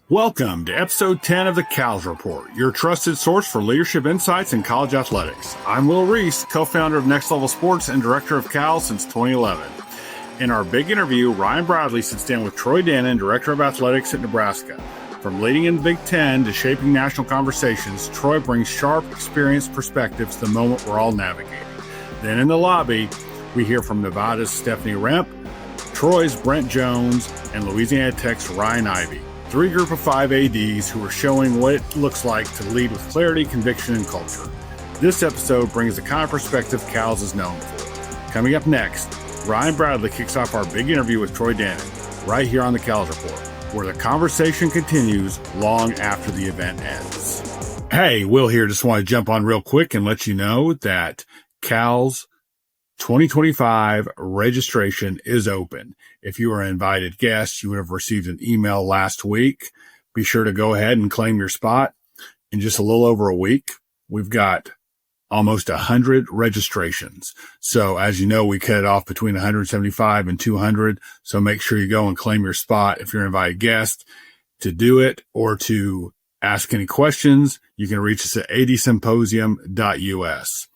Welcome to episode 10 of the CALS Report, your trusted source for leadership insights in college athletics. I'm Will Reese, co-founder of Next Level Sports and director of CALS since 2011. In our big interview, Ryan Bradley sits down with Troy Dannen, director of athletics at Nebraska. From leading in the Big Ten to shaping national conversations, Troy brings sharp, experienced perspectives to the moment we're all navigating. Then in the lobby, we hear from Nevada's Stephanie Rempe, Troy's Brent Jones, and Louisiana Tech's Ryan Ivey. Three group of five ADs who are showing what it looks like to lead with clarity, conviction, and culture. This episode brings the kind of perspective CALS is known for. Coming up next, Ryan Bradley kicks off our big interview with Troy Dannen, right here on the CALS Report, where the conversation continues long after the event ends. Hey, Will here. Just want to jump on real quick and let you know that CALS 2025 registration is open. If you are an invited guest, you would have received an email last week. Be sure to go ahead and claim your spot. In just a little over a week, we've got almost 100 registrations. So as you know, we cut it off between 175 and 200. So make sure you go and claim your spot if you're an invited guest. To do it or to ask any questions, you can reach us at adsymposium.us.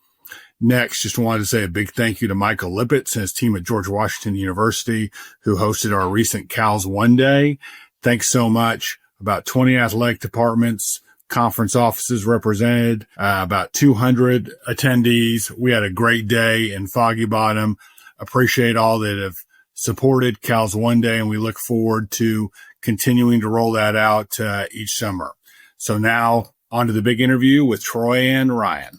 Next, just wanted to say a big thank you to Michael Lippitz and his team at George Washington University, who hosted our recent CALS One Day. Thanks so much. About 20 athletic departments, conference offices represented, about 200 attendees. We had a great day in Foggy Bottom. Appreciate all that have supported CALS One Day, and we look forward to continuing to roll that out each summer. So now on to the big interview with Troy and Ryan.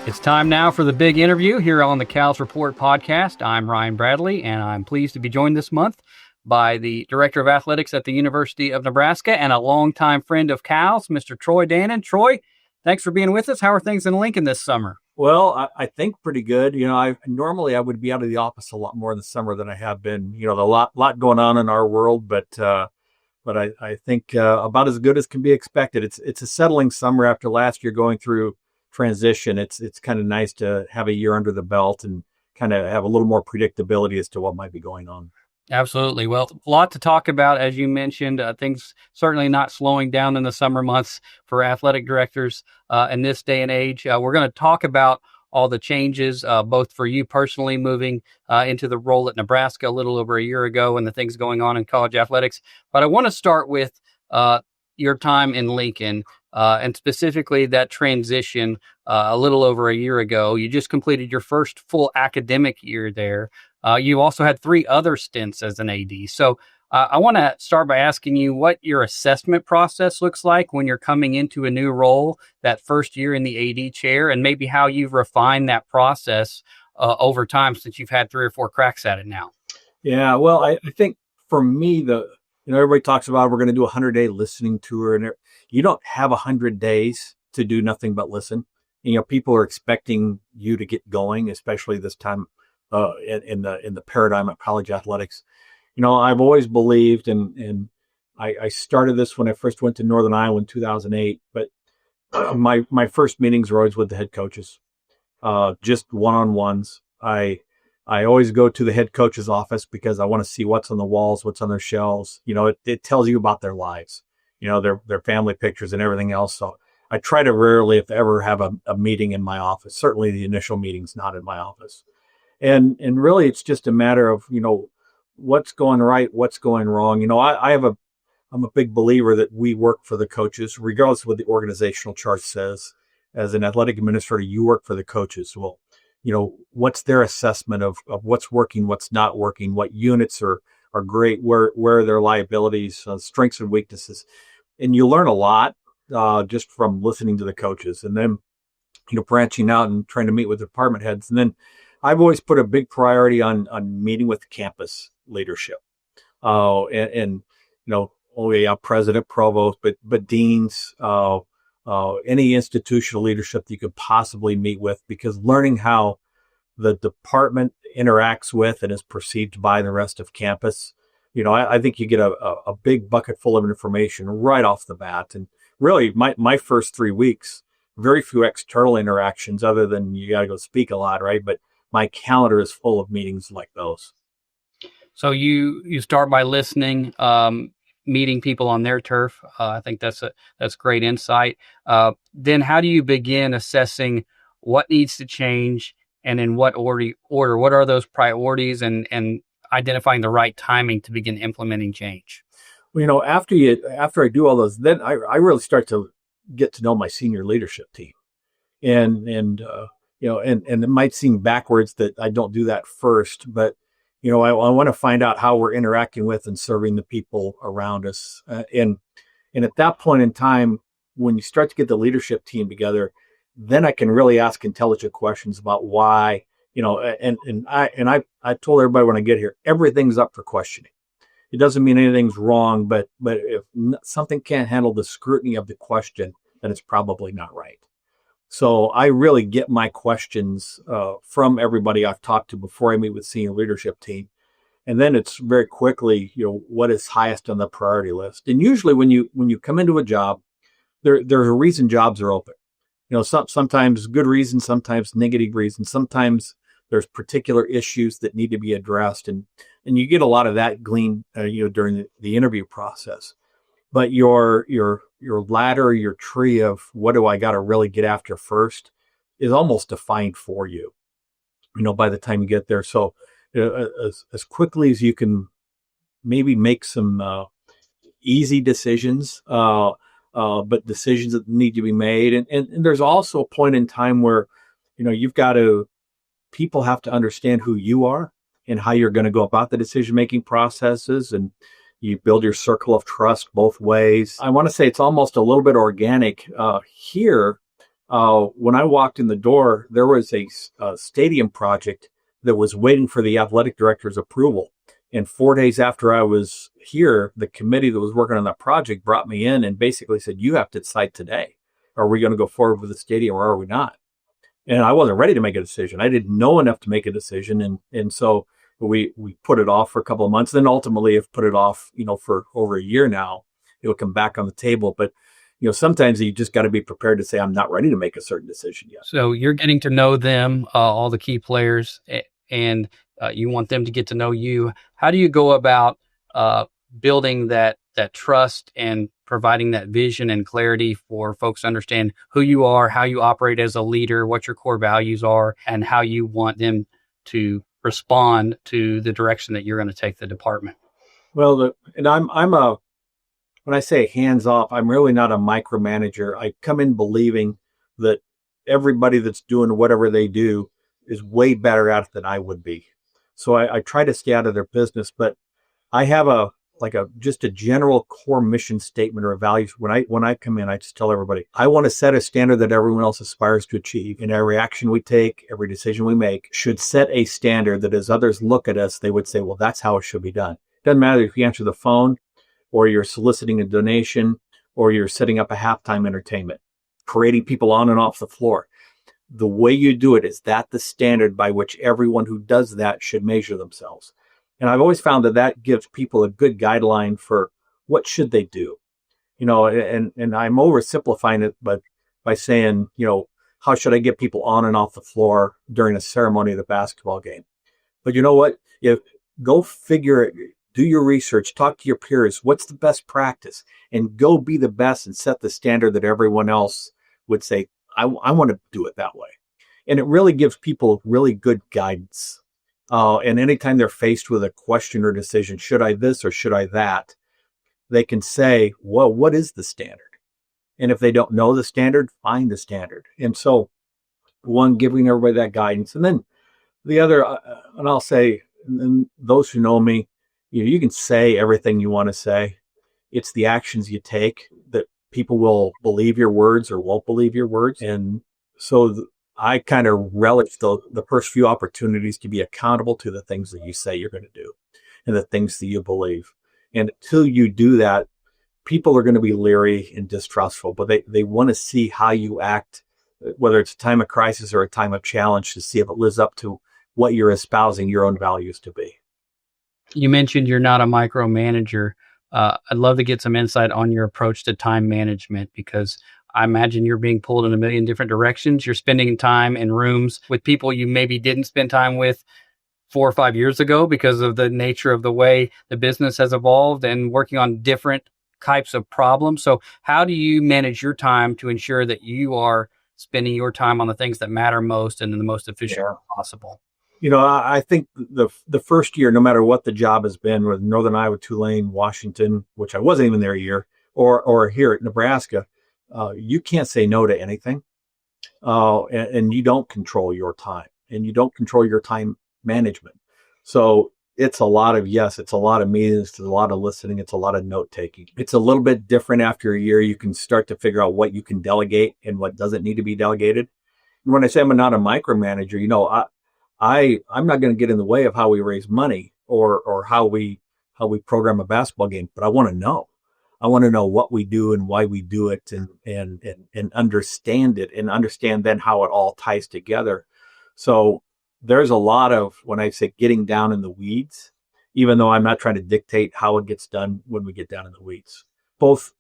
It's time now for the big interview here on the CALS Report podcast. I'm Ryan Bradley, and I'm pleased to be joined this month by the Director of Athletics at the University of Nebraska and a longtime friend of CALS, Mr. Troy Dannen. Troy, thanks for being with us. How are things in Lincoln this summer? Well, I think pretty good. You know, I would be out of the office a lot more in the summer than I have been. You know, a lot going on in our world, but I think about as good as can be expected. It's a settling summer after last year going through transition. It's kind of nice to have a year under the belt and kind of have a little more predictability as to what might be going on. Absolutely. Well, a lot to talk about, as you mentioned. Things certainly not slowing down in the summer months for athletic directors in this day and age. We're going to talk about all the changes, both for you personally moving into the role at Nebraska a little over a year ago and the things going on in college athletics. But I want to start with your time in Lincoln. And specifically that transition a little over a year ago. You just completed your first full academic year there. You also had 3 other stints as an AD. So I want to start by asking you what your assessment process looks like when you're coming into a new role that first year in the AD chair, and maybe how you've refined that process over time since you've had 3 or 4 cracks at it now. Yeah, well, I think for me, everybody talks about we're going to do a 100-day listening tour, and you don't have 100 days to do nothing but listen. You know, people are expecting you to get going, especially this time in the paradigm of college athletics. You know, I've always believed, and I started this when I first went to Northern Iowa in 2008. But my first meetings were always with the head coaches, just one-on-ones. I always go to the head coach's office because I want to see what's on the walls, what's on their shelves. You know, it tells you about their lives, you know, their family pictures and everything else. So I try to rarely, if ever, have a meeting in my office. Certainly the initial meeting's not in my office. And really it's just a matter of, you know, what's going right, what's going wrong. You know, I'm a big believer that we work for the coaches, regardless of what the organizational chart says. As an athletic administrator, you work for the coaches. Well, you know, what's their assessment of what's working, what's not working, what units are great, where are their liabilities, strengths and weaknesses. And you learn a lot just from listening to the coaches, and then, you know, branching out and trying to meet with department heads. And then I've always put a big priority on meeting with campus leadership. And you know, president, provost, but deans, any institutional leadership that you could possibly meet with, because learning how the department interacts with and is perceived by the rest of campus, you know, I think you get a big bucket full of information right off the bat. And really, my first 3 weeks very few external interactions other than you got to go speak a lot, right? But my calendar is full of meetings like those. So you start by listening, meeting people on their turf. I think that's great insight. Then how do you begin assessing what needs to change and in what order? What are those priorities and identifying the right timing to begin implementing change? Well, after I do all those, then I really start to get to know my senior leadership team, and it might seem backwards that I don't do that first, but I want to find out how we're interacting with and serving the people around us, and at that point in time, when you start to get the leadership team together, then I can really ask intelligent questions about why, I told everybody when I get here, everything's up for questioning. It doesn't mean anything's wrong, but if something can't handle the scrutiny of the question, then it's probably not right. So I really get my questions from everybody I've talked to before I meet with senior leadership team. And then it's very quickly, what is highest on the priority list. And usually when you come into a job, there's a reason jobs are open. Sometimes good reasons, sometimes negative reasons, sometimes there's particular issues that need to be addressed. And you get a lot of that gleaned, during the interview process. But your ladder, your tree of what do I got to really get after first is almost defined for you, by the time you get there. So as quickly as you can maybe make some easy decisions, but decisions that need to be made. And there's also a point in time where, people have to understand who you are and how you're going to go about the decision-making processes, and you build your circle of trust both ways. I want to say it's almost a little bit organic. Here, when I walked in the door, there was a stadium project that was waiting for the athletic director's approval. And 4 days after I was here, the committee that was working on that project brought me in and basically said, you have to decide today. Are we going to go forward with the stadium or are we not? And I wasn't ready to make a decision. I didn't know enough to make a decision. And so we put it off for a couple of months. Then ultimately have put it off, for over a year now. It'll come back on the table. But, sometimes you just got to be prepared to say, I'm not ready to make a certain decision yet. So you're getting to know them, all the key players, and you want them to get to know you. How do you go about building that trust and providing that vision and clarity for folks to understand who you are, how you operate as a leader, what your core values are, and how you want them to respond to the direction that you're going to take the department? Well, when I say hands off, I'm really not a micromanager. I come in believing that everybody that's doing whatever they do is way better at it than I would be. So I try to stay out of their business, but I have just a general core mission statement or values. When I come in, I just tell everybody, I want to set a standard that everyone else aspires to achieve. And every action we take, every decision we make should set a standard that as others look at us, they would say, well, that's how it should be done. It doesn't matter if you answer the phone or you're soliciting a donation or you're setting up a halftime entertainment, parading people on and off the floor. The way you do it is that the standard by which everyone who does that should measure themselves. And I've always found that gives people a good guideline for what should they do, and I'm oversimplifying it, but by saying, how should I get people on and off the floor during a ceremony of the basketball game? But you know what? Go figure it, do your research, talk to your peers. What's the best practice? And go be the best and set the standard that everyone else would say, I want to do it that way. And it really gives people really good guidance. And anytime they're faced with a question or decision, should I this or should I that, they can say, well, what is the standard? And if they don't know the standard, find the standard. And so one, giving everybody that guidance. And then the other, and I'll say, and those who know me, you can say everything you want to say. It's the actions you take that people will believe your words or won't believe your words. And so I kind of relish the first few opportunities to be accountable to the things that you say you're going to do and the things that you believe. And until you do that, people are going to be leery and distrustful, but they want to see how you act, whether it's a time of crisis or a time of challenge, to see if it lives up to what you're espousing your own values to be. You mentioned you're not a micromanager. I'd love to get some insight on your approach to time management, because I imagine you're being pulled in a million different directions. You're spending time in rooms with people you maybe didn't spend time with 4 or 5 years ago because of the nature of the way the business has evolved and working on different types of problems. So how do you manage your time to ensure that you are spending your time on the things that matter most and in the most efficient way possible? I think the first year, no matter what the job has been, with Northern Iowa, Tulane, Washington, which I wasn't even there a year, or here at Nebraska, you can't say no to anything, and you don't control your time, and you don't control your time management. So it's a lot of it's a lot of meetings, it's a lot of listening, it's a lot of note taking. It's a little bit different after a year. You can start to figure out what you can delegate and what doesn't need to be delegated. And when I say I'm not a micromanager, I'm not going to get in the way of how we raise money or how we program a basketball game, but I want to know. I want to know what we do and why we do it and understand it and understand then how it all ties together. So there's a lot of, when I say getting down in the weeds, even though I'm not trying to dictate how it gets done when we get down in the weeds. Both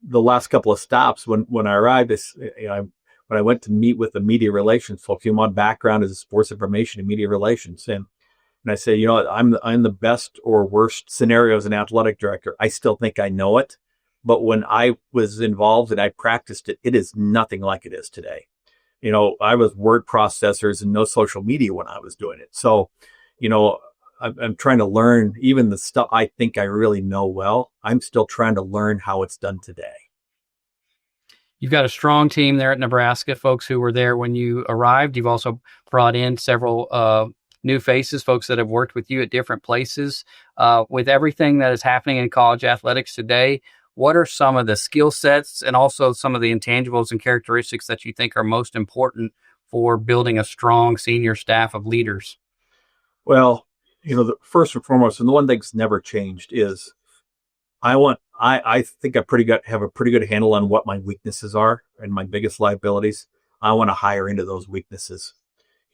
the last couple of stops when I arrived, when I went to meet with the media relations folks, my background is sports information and media relations. And I say, I'm the best or worst scenario as an athletic director. I still think I know it. But when I was involved and I practiced it, it is nothing like it is today. I was word processors and no social media when I was doing it. So, I'm trying to learn even the stuff I think I really know well. I'm still trying to learn how it's done today. You've got a strong team there at Nebraska, folks who were there when you arrived. You've also brought in several new faces, folks that have worked with you at different places. With everything that is happening in college athletics today, what are some of the skill sets and also some of the intangibles and characteristics that you think are most important for building a strong senior staff of leaders? Well, the first and foremost, and the one thing that's never changed is I think have a pretty good handle on what my weaknesses are and my biggest liabilities. I want to hire into those weaknesses.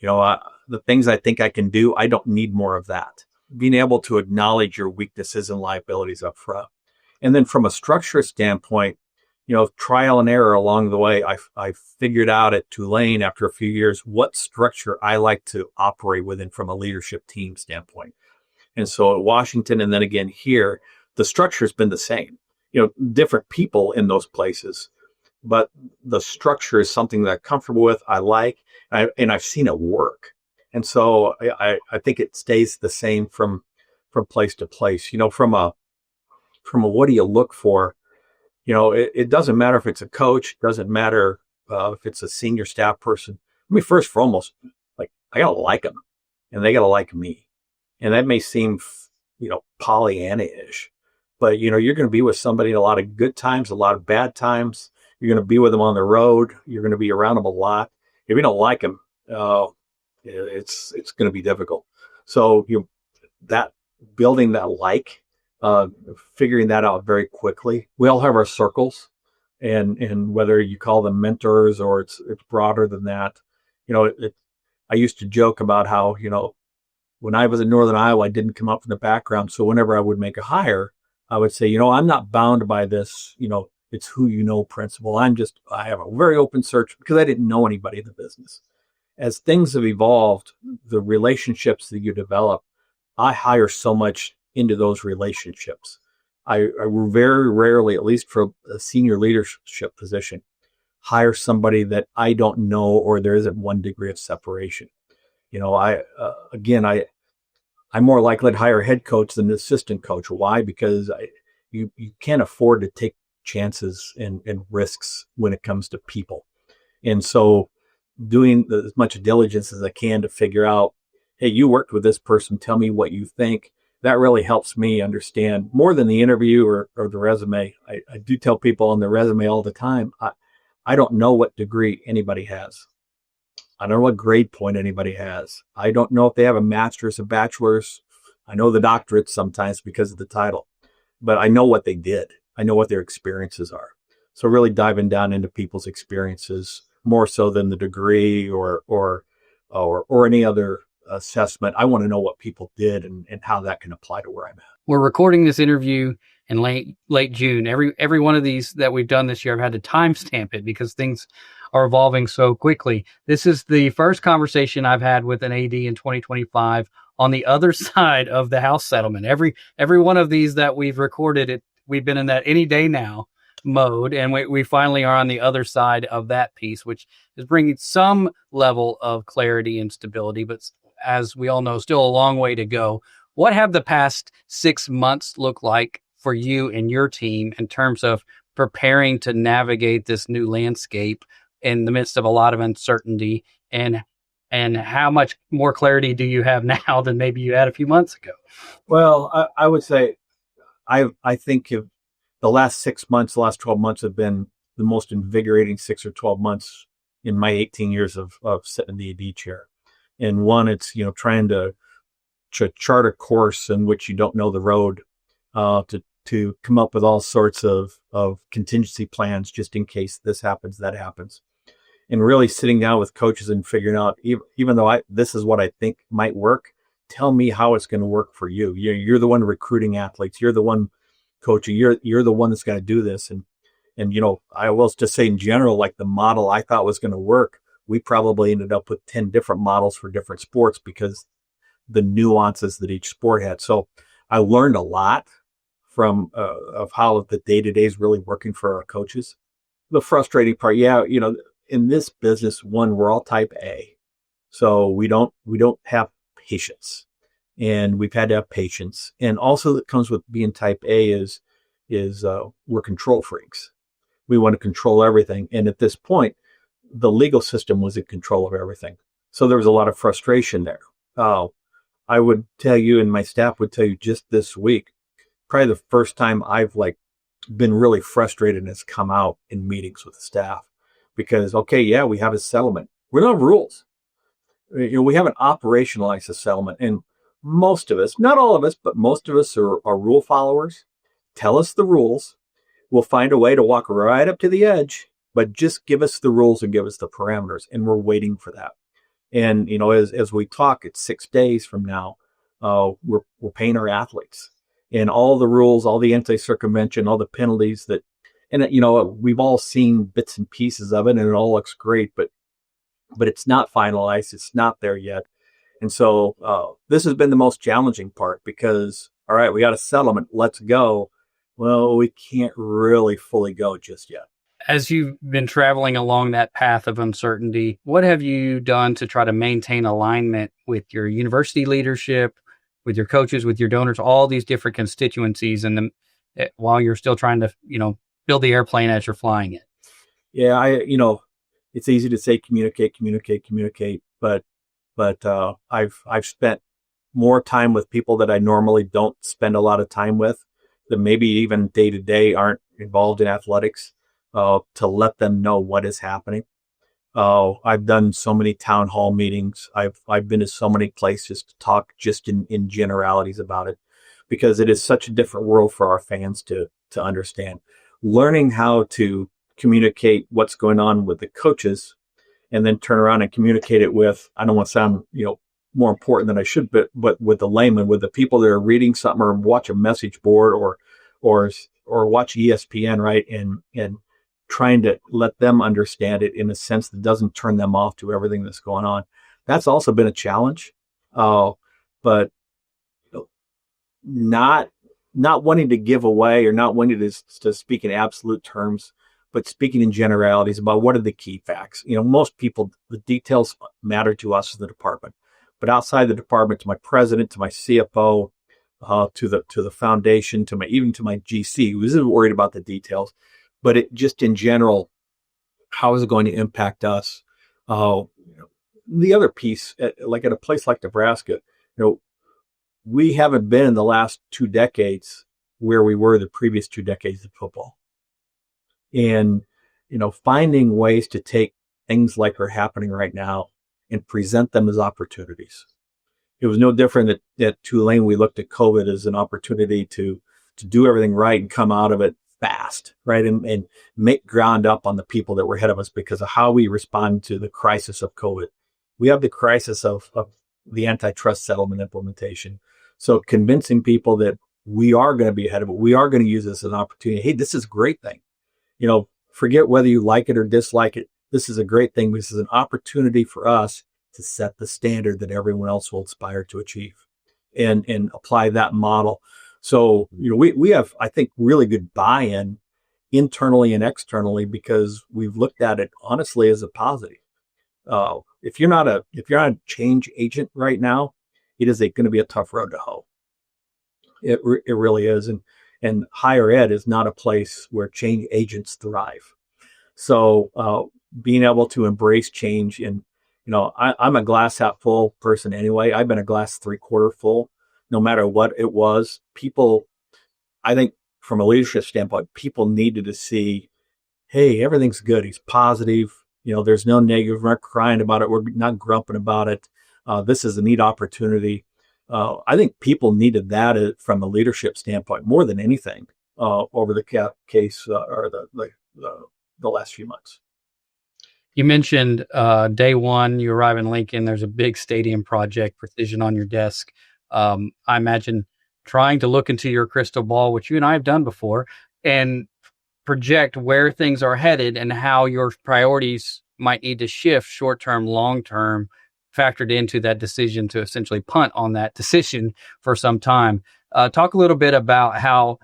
The things I think I can do, I don't need more of that. Being able to acknowledge your weaknesses and liabilities up front. And then from a structure standpoint, trial and error along the way, I figured out at Tulane after a few years what structure I like to operate within from a leadership team standpoint. And so at Washington and then again here, the structure has been the same. Different people in those places, but the structure is something that I'm comfortable with, I like, and I've seen it work. And so I think it stays the same from place to place. From a what do you look for? It doesn't matter if it's a coach, it doesn't matter if it's a senior staff person. First and foremost, I gotta like them, and they gotta like me. And that may seem, Pollyanna-ish, but you're going to be with somebody in a lot of good times, a lot of bad times. You're going to be with them on the road. You're going to be around them a lot. If you don't like them, it's going to be difficult. So that building that figuring that out very quickly. We all have our circles, and whether you call them mentors or it's broader than that. I used to joke about how when I was in Northern Iowa, I didn't come up from the background. So whenever I would make a hire, I would say, I'm not bound by this, it's who you know principle. I have a very open search because I didn't know anybody in the business. As things have evolved, the relationships that you develop, I hire so much into those relationships. I very rarely, at least for a senior leadership position, hire somebody that I don't know or there isn't 1 degree of separation. I'm more likely to hire a head coach than an assistant coach. Why? Because you can't afford to take chances and risks when it comes to people. And so doing as much diligence as I can to figure out, hey, you worked with this person, tell me what you think. That really helps me understand more than the interview or the resume. I do tell people on the resume all the time, I don't know what degree anybody has. I don't know what grade point anybody has. I don't know if they have a master's, a bachelor's. I know the doctorates sometimes because of the title, but I know what they did. I know what their experiences are. So really diving down into people's experiences more so than the degree or any other assessment. I want to know what people did and how that can apply to where I'm at. We're recording this interview in late June. Every one of these that we've done this year, I've had to timestamp it because things are evolving so quickly. This is the first conversation I've had with an AD in 2025 on the other side of the House settlement. Every one of these that we've recorded, we've been in that any day now mode, and we finally are on the other side of that piece, which is bringing some level of clarity and stability, but as we all know, still a long way to go. What have the past 6 months looked like for you and your team in terms of preparing to navigate this new landscape in the midst of a lot of uncertainty, and how much more clarity do you have now than maybe you had a few months ago? Well, I would say I think the last 6 months, the last 12 months have been the most invigorating 6 or 12 months in my 18 years of sitting in the AD chair. And one, it's, trying to chart a course in which you don't know the road, to come up with all sorts of contingency plans just in case this happens, that happens. And really sitting down with coaches and figuring out, even though this is what I think might work, tell me how it's going to work for you. You're the one recruiting athletes. You're the one coaching. You're the one that's going to do this. And I will just say in general, like the model I thought was going to work, we probably ended up with 10 different models for different sports because the nuances that each sport had. So I learned a lot from of how the day-to-day is really working for our coaches. The frustrating part, in this business, we're all type A. So we don't have patience, and we've had to have patience. And also that comes with being type A is we're control freaks. We want to control everything. And at this point, the legal system was in control of everything. So there was a lot of frustration there. I would tell you, and my staff would tell you just this week, probably the first time I've been really frustrated and it's come out in meetings with the staff because, we have a settlement. We don't have rules. We haven't operationalized the settlement. And most of us, not all of us, but most of us are rule followers. Tell us the rules. We'll find a way to walk right up to the edge, but just give us the rules and give us the parameters. And we're waiting for that. And, as we talk, it's 6 days from now, we're paying our athletes and all the rules, all the anti-circumvention, all the penalties and we've all seen bits and pieces of it and it all looks great, but it's not finalized. It's not there yet. And so, this has been the most challenging part because, all right, we got a settlement. Let's go. Well, we can't really fully go just yet. As you've been traveling along that path of uncertainty, what have you done to try to maintain alignment with your university leadership, with your coaches, with your donors, all these different constituencies, and while you're still trying to, build the airplane as you're flying it? Yeah, it's easy to say communicate, but I've spent more time with people that I normally don't spend a lot of time with, that maybe even day to day aren't involved in athletics. To let them know what is happening. I've done so many town hall meetings. I've been to so many places to talk just in generalities about it, because it is such a different world for our fans to understand. Learning how to communicate what's going on with the coaches and then turn around and communicate it with, I don't want to sound, more important than I should, but with the layman, with the people that are reading something or watch a message board or watch ESPN, right? And trying to let them understand it in a sense that doesn't turn them off to everything that's going on. That's also been a challenge. But not wanting to give away or not wanting to speak in absolute terms, but speaking in generalities about what are the key facts. Most people, the details matter to us as the department, but outside the department, to my president, to my CFO, to the foundation, even to my GC, who isn't worried about the details, but it just in general, how is it going to impact us? The other piece, like at a place like Nebraska, we haven't been in the last 2 decades where we were the previous 2 decades of football. And, finding ways to take things like are happening right now and present them as opportunities. It was no different at Tulane. We looked at COVID as an opportunity to do everything right and come out of it fast, right? And make ground up on the people that were ahead of us because of how we respond to the crisis of COVID. We have the crisis of the antitrust settlement implementation. So convincing people that we are going to be ahead of it. We are going to use this as an opportunity. Hey, this is a great thing. Forget whether you like it or dislike it. This is a great thing. This is an opportunity for us to set the standard that everyone else will aspire to achieve and apply that model. So, we have, I think, really good buy-in internally and externally because we've looked at it honestly as a positive. If you're not a change agent right now, it is going to be a tough road to hoe. It really is. And higher ed is not a place where change agents thrive. So being able to embrace change and, I'm a glass half full person anyway. I've been a glass 3/4 full, no matter what it was. People, I think from a leadership standpoint, people needed to see, hey, everything's good. He's positive. There's no negative. We're not crying about it. We're not grumping about it. This is a neat opportunity. I think people needed that from a leadership standpoint more than anything over the case or the last few months. You mentioned day one, you arrive in Lincoln. There's a big stadium project, Precision on your desk. I imagine trying to look into your crystal ball, which you and I have done before, and project where things are headed and how your priorities might need to shift short-term, long-term, factored into that decision to essentially punt on that decision for some time. Talk a little bit about how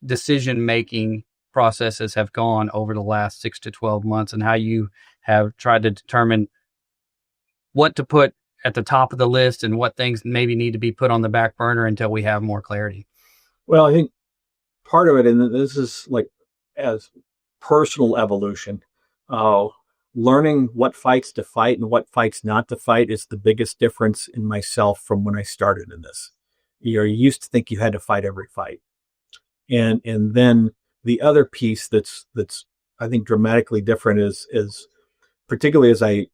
decision-making processes have gone over the last 6 to 12 months and how you have tried to determine what to put at the top of the list and what things maybe need to be put on the back burner until we have more clarity. Well, I think part of it, and this is like as personal evolution, learning what fights to fight and what fights not to fight is the biggest difference in myself from when I started in this. You used to think you had to fight every fight. And then the other piece that's I think dramatically different is particularly as I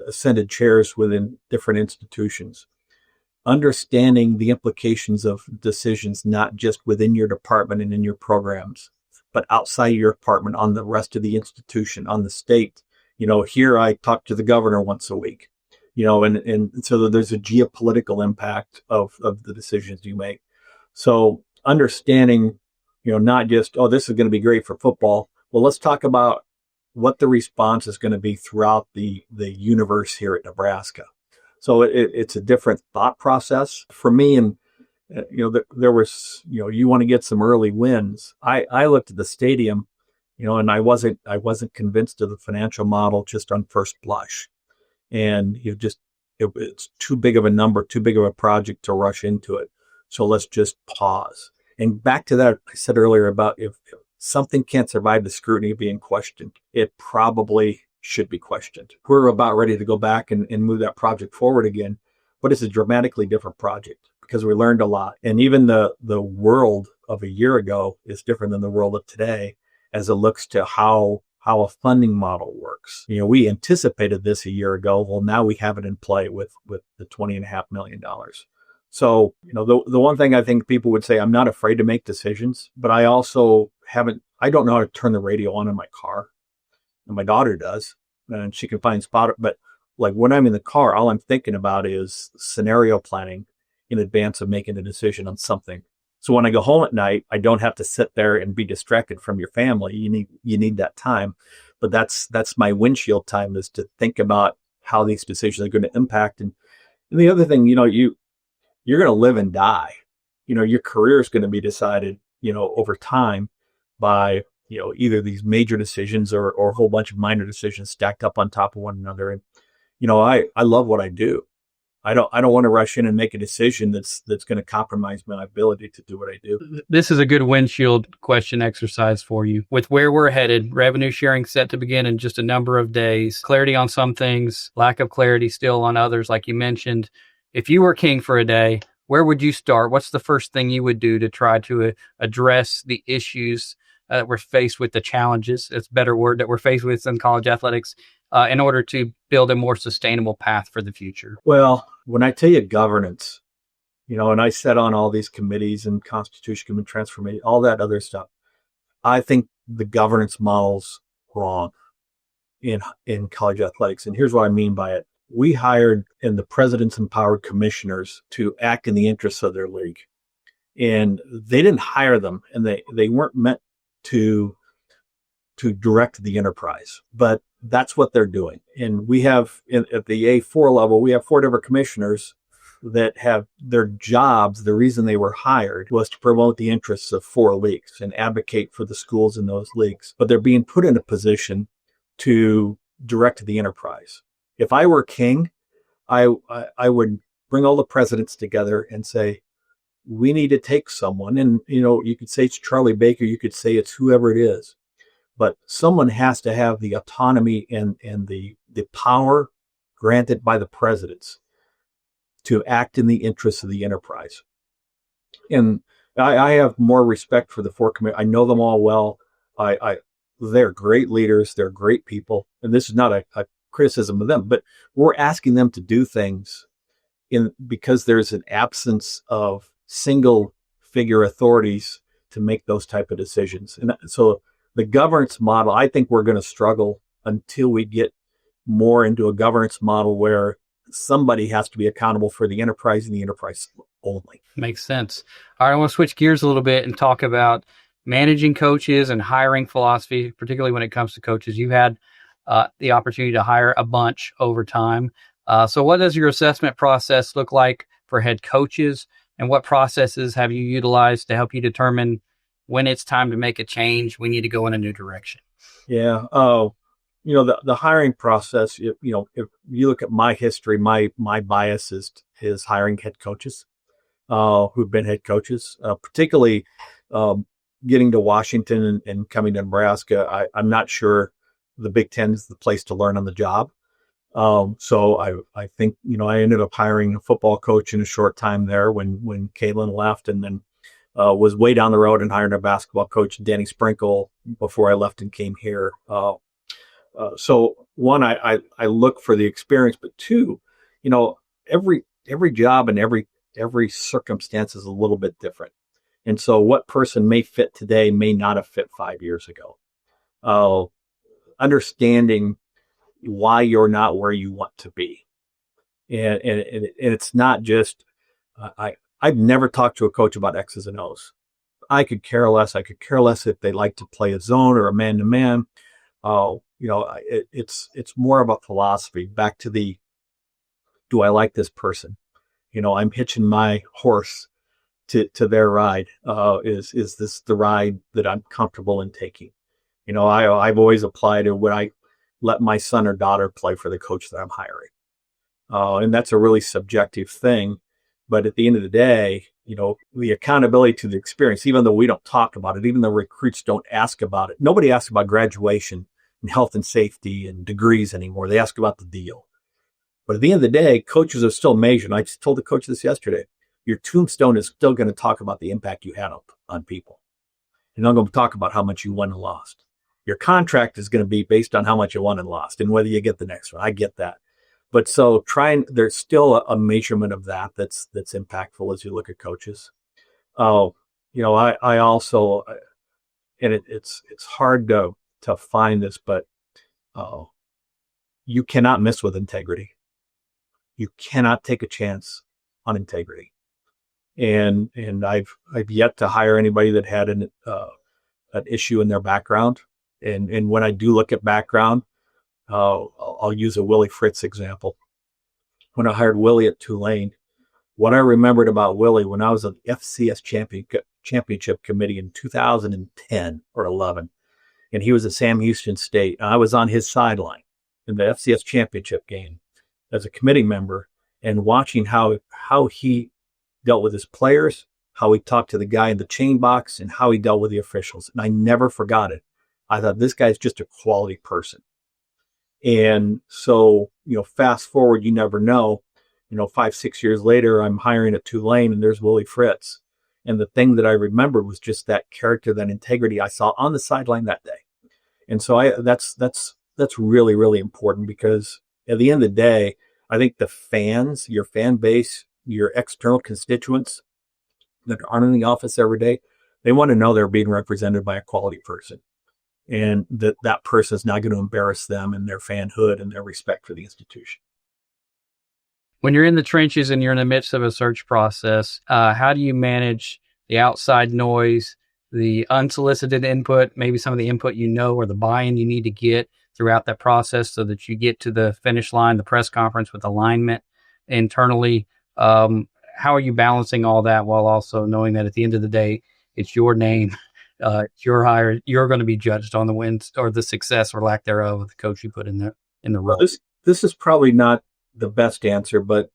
ascended chairs within different institutions, understanding the implications of decisions, not just within your department and in your programs, but outside your department, on the rest of the institution, on the state. Here I talk to the governor once a week, and so there's a geopolitical impact of the decisions you make. So understanding, not just, oh, this is going to be great for football. Well, let's talk about what the response is going to be throughout the universe here at Nebraska. So it's a different thought process for me. And, there was, you want to get some early wins. I looked at the stadium, and I wasn't convinced of the financial model just on first blush. And it's too big of a number, too big of a project to rush into it. So let's just pause. And back to that, I said earlier about if something can't survive the scrutiny of being questioned, it probably should be questioned. We're about ready to go back and move that project forward again, but it's a dramatically different project because we learned a lot. And even the world of a year ago is different than the world of today as it looks to how a funding model works. We anticipated this a year ago. Well, now we have it in play with the $20.5 million. So, the one thing I think people would say, I'm not afraid to make decisions, but I also I don't know how to turn the radio on in my car. And my daughter does, and she can find spot. But like when I'm in the car, all I'm thinking about is scenario planning in advance of making a decision on something. So when I go home at night, I don't have to sit there and be distracted from your family. You need that time. But that's my windshield time, is to think about how these decisions are going to impact. And the other thing, you're going to live and die. Your career is going to be decided, over time by, either these major decisions or a whole bunch of minor decisions stacked up on top of one another. And, I love what I do. I don't want to rush in and make a decision that's going to compromise my ability to do what I do. This is a good windshield question exercise for you. With where we're headed, revenue sharing set to begin in just a number of days, clarity on some things, lack of clarity still on others, like you mentioned. If you were king for a day, where would you start? What's the first thing you would do to try to address the issues that we're faced with, the challenges, it's a better word, that we're faced with in college athletics, in order to build a more sustainable path for the future? Well, when I tell you governance, and I sat on all these committees and Constitution Committee, Transformation, all that other stuff, I think the governance model's wrong in college athletics. And here's what I mean by it. We hired, and the president's empowered commissioners to act in the interests of their league. and they didn't hire them, and they weren't meant to direct the enterprise, but that's what they're doing. And we have at the A4 level, we have 4 different commissioners that have their jobs. The reason they were hired was to promote the interests of 4 leagues and advocate for the schools in those leagues, but they're being put in a position to direct the enterprise. If I were king, I would bring all the presidents together and say, we need to take someone, and you could say it's Charlie Baker, you could say it's whoever it is, but someone has to have the autonomy and the power granted by the presidents to act in the interests of the enterprise. And I have more respect for the 4 committees. I know them all well. They're great leaders. They're great people. And this is not a criticism of them, but we're asking them to do things because there's an absence of single figure authorities to make those type of decisions. And so the governance model, I think we're going to struggle until we get more into a governance model where somebody has to be accountable for the enterprise and the enterprise only. Makes sense. All right, I want to switch gears a little bit and talk about managing coaches and hiring philosophy, particularly when it comes to coaches. You've had the opportunity to hire a bunch over time. So what does your assessment process look like for head coaches, and what processes have you utilized to help you determine when it's time to make a change, we need to go in a new direction? Yeah. The hiring process, if you look at my history, my bias is hiring head coaches who've been head coaches, particularly getting to Washington and coming to Nebraska. I'm not sure the Big Ten is the place to learn on the job. So I think, I ended up hiring a football coach in a short time there when Caitlin left, and then was way down the road and hired a basketball coach, Danny Sprinkle, before I left and came here. So one, I look for the experience, but two, every job and every circumstance is a little bit different. And so what person may fit today may not have fit 5 years ago. Understanding why you're not where you want to be. And it's not just, I've never talked to a coach about X's and O's. I could care less. I could care less if they like to play a zone or a man-to-man. It's more of a philosophy. Back to do I like this person? I'm hitching my horse to their ride. Is this the ride that I'm comfortable in taking? I've always applied to would I let my son or daughter play for the coach that I'm hiring? And that's a really subjective thing. But at the end of the day, the accountability to the experience, even though we don't talk about it, even though recruits don't ask about it, nobody asks about graduation and health and safety and degrees anymore. They ask about the deal. But at the end of the day, coaches are still measured. I just told the coach this yesterday. Your tombstone is still going to talk about the impact you had on people. You're not going to talk about how much you won and lost. Your contract is going to be based on how much you won and lost and whether you get the next one. I get that. But so there's still a measurement of that's impactful as you look at coaches. I also, and it's hard to find this, but you cannot miss with integrity. You cannot take a chance on integrity. And I've yet to hire anybody that had an issue in their background. And when I do look at background, I'll use a Willie Fritz example. When I hired Willie at Tulane, what I remembered about Willie when I was on the FCS championship committee in 2010 or 11, and he was at Sam Houston State, and I was on his sideline in the FCS championship game as a committee member, and watching how he dealt with his players, how he talked to the guy in the chain box, and how he dealt with the officials. And I never forgot it. I thought, this guy's just a quality person. And so, fast forward, you never know, 5-6 years later, I'm hiring at Tulane and there's Willie Fritz. And the thing that I remembered was just that character, that integrity I saw on the sideline that day. And so that's really, really important, because at the end of the day, I think the fans, your fan base, your external constituents that aren't in the office every day, they want to know they're being represented by a quality person. And that person is not going to embarrass them and their fanhood and their respect for the institution. When you're in the trenches and you're in the midst of a search process, how do you manage the outside noise, the unsolicited input, maybe some of the input or the buy-in you need to get throughout that process so that you get to the finish line, the press conference with alignment internally. How are you balancing all that while also knowing that at the end of the day, it's your name, it's your hire, you're going to be judged on the wins or the success or lack thereof of the coach you put in the role? Well, this is probably not the best answer, but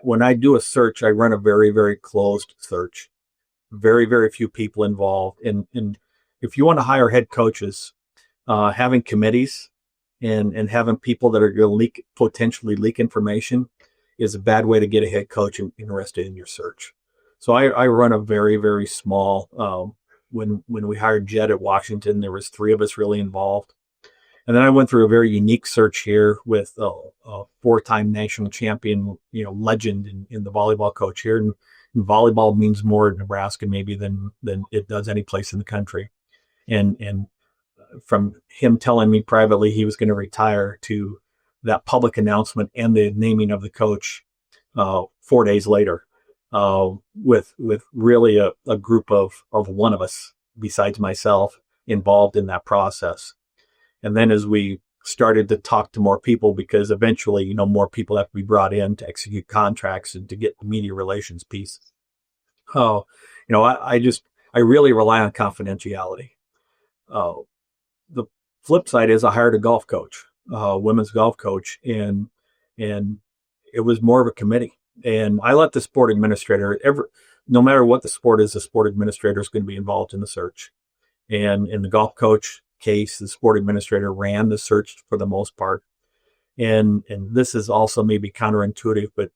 when I do a search, I run a very, very closed search. Very, very few people involved. And if you want to hire head coaches, having committees and having people that are going to potentially leak information is a bad way to get a head coach interested in your search. So I run a very, very small, when we hired Jed at Washington, there was 3 of us really involved. And then I went through a very unique search here with a 4-time national champion, legend in the volleyball coach here. And volleyball means more in Nebraska maybe than it does any place in the country. And from him telling me privately he was going to retire to that public announcement and the naming of the coach 4 days later, with really a group of 1 of us besides myself involved in that process. And then as we started to talk to more people, because eventually, more people have to be brought in to execute contracts and to get the media relations piece. I really rely on confidentiality. The flip side is I hired a golf coach, women's golf coach, and it was more of a committee. And I let the sport administrator, no matter what the sport is, the sport administrator is going to be involved in the search. And in the golf coach case, the sport administrator ran the search for the most part. And this is also maybe counterintuitive, but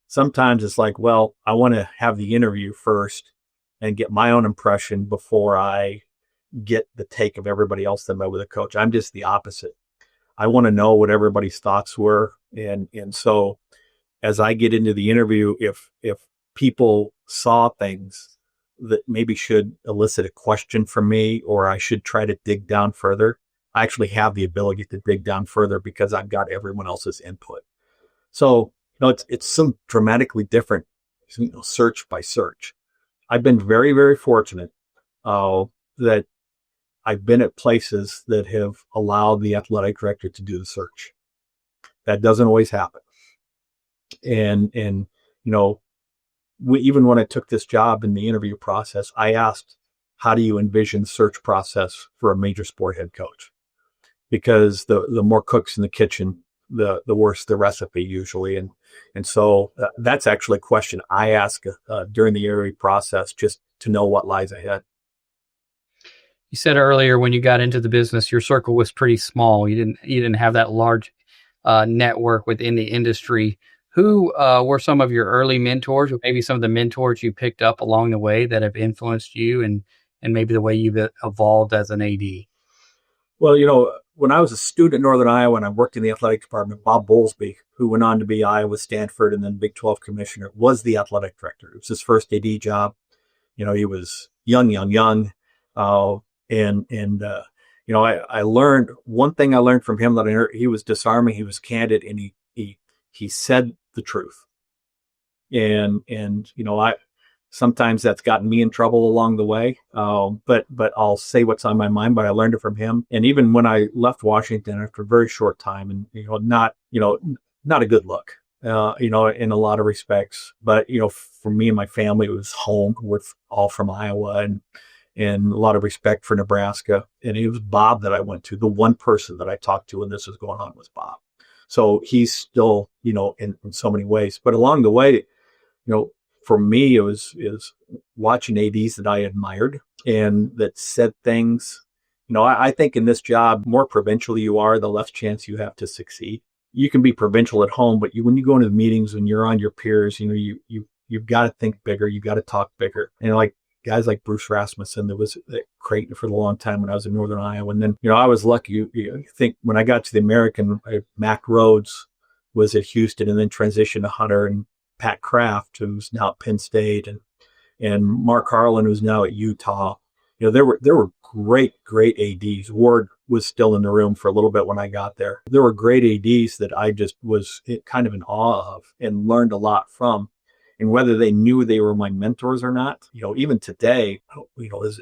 sometimes it's like, well, I want to have the interview first and get my own impression before I get the take of everybody else that met with a coach. I'm just the opposite. I want to know what everybody's thoughts were. And so as I get into the interview, if people saw things that maybe should elicit a question from me, or I should try to dig down further, I actually have the ability to dig down further because I've got everyone else's input. So, it's some dramatically different, search by search. I've been very, very fortunate that I've been at places that have allowed the athletic director to do the search. That doesn't always happen. And even when I took this job in the interview process, I asked, how do you envision the search process for a major sport head coach? Because the more cooks in the kitchen, the worse the recipe usually. And so that's actually a question I ask during the interview process, just to know what lies ahead. You said earlier when you got into the business, your circle was pretty small. You didn't have that large network within the industry. Who were some of your early mentors, or maybe some of the mentors you picked up along the way that have influenced you and maybe the way you've evolved as an AD? Well, when I was a student in Northern Iowa and I worked in the athletic department, Bob Bowlesby, who went on to be Iowa, Stanford, and then Big 12 commissioner, was the athletic director. It was his first AD job. He was young. I learned one thing I learned from him that he was disarming, he was candid, and he said the truth. And I sometimes that's gotten me in trouble along the way. But I'll say what's on my mind, but I learned it from him. And even when I left Washington after a very short time, and not a good look, in a lot of respects. But for me and my family, it was home. We're all from Iowa, and a lot of respect for Nebraska. And it was Bob that I went to. The one person that I talked to when this was going on was Bob. So he's still, in so many ways. But along the way, for me, it was watching ADs that I admired and that said things. I think in this job, more provincial you are, the less chance you have to succeed. You can be provincial at home, but when you go into the meetings, when you're on your peers, you've got to think bigger. You've got to talk bigger. And like guys like Bruce Rasmussen, that was at Creighton for a long time when I was in Northern Iowa. And then, I was lucky. I think when I got to the American, Mac Rhodes was at Houston and then transitioned to Hunter, and Pat Kraft, who's now at Penn State, and Mark Harlan, who's now at Utah. There were great ADs. Ward was still in the room for a little bit when I got there. There were great ADs that I just was kind of in awe of and learned a lot from. And whether they knew they were my mentors or not, even today,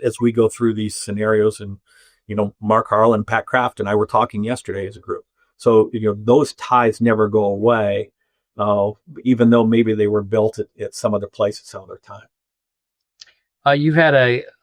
as we go through these scenarios, and, Mark Harlan, Pat Kraft, and I were talking yesterday as a group. So, those ties never go away, even though maybe they were built at some other place at some other time. You've had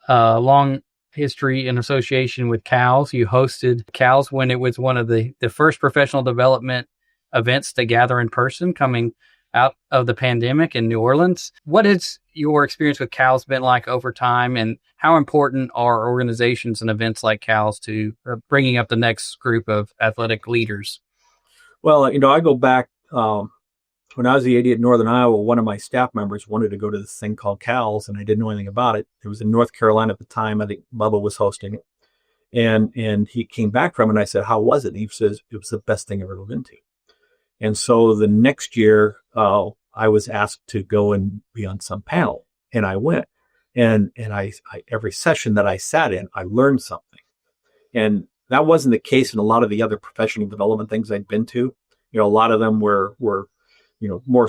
a long history in association with CALS. You hosted CALS when it was one of the first professional development events to gather in person coming out of the pandemic in New Orleans. What has your experience with CALS been like over time, and how important are organizations and events like CALS to bringing up the next group of athletic leaders? Well, I go back, when I was the AD at Northern Iowa, one of my staff members wanted to go to this thing called CALS, and I didn't know anything about it. It was in North Carolina at the time. I think Bubba was hosting it. And he came back from it, and I said, how was it? And he says, it was the best thing I've ever been to. And so the next year, I was asked to go and be on some panel, and I went. And I every session that I sat in, I learned something. And that wasn't the case in a lot of the other professional development things I'd been to. A lot of them were more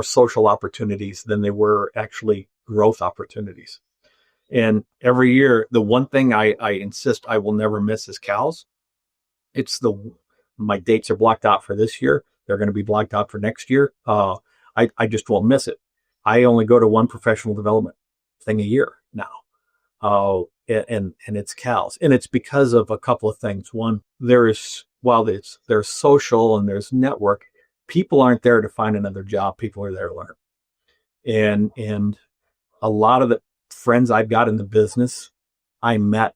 social opportunities than they were actually growth opportunities. And every year, the one thing I insist I will never miss is CALS. My dates are blocked out for this year. They're going to be blocked out for next year. I just won't miss it. I only go to one professional development thing a year now. And it's CALS. And it's because of a couple of things. One, there's social and there's network. People aren't there to find another job. People are there to learn. And a lot of the friends I've got in the business, I met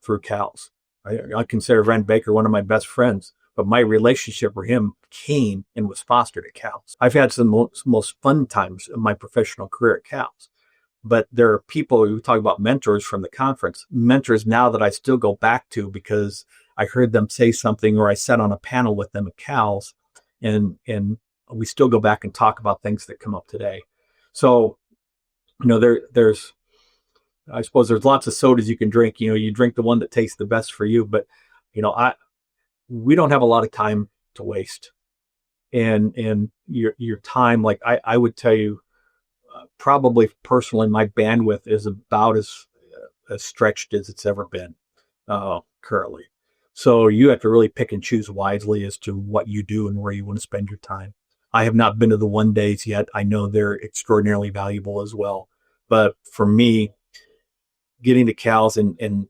through CALS. I consider Brent Baker one of my best friends, but my relationship with him came and was fostered at CALS. I've had some most fun times in my professional career at CALS, but there are people who talk about mentors from the conference, mentors now that I still go back to because I heard them say something or I sat on a panel with them at CALS. And we still go back and talk about things that come up today. So, there's I suppose there's lots of sodas you can drink. You drink the one that tastes the best for you. But, we don't have a lot of time to waste. And your time, like I would tell you, probably personally, my bandwidth is about as stretched as it's ever been currently. So you have to really pick and choose wisely as to what you do and where you want to spend your time. I have not been to the one days yet. I know they're extraordinarily valuable as well. But for me, getting to CALS and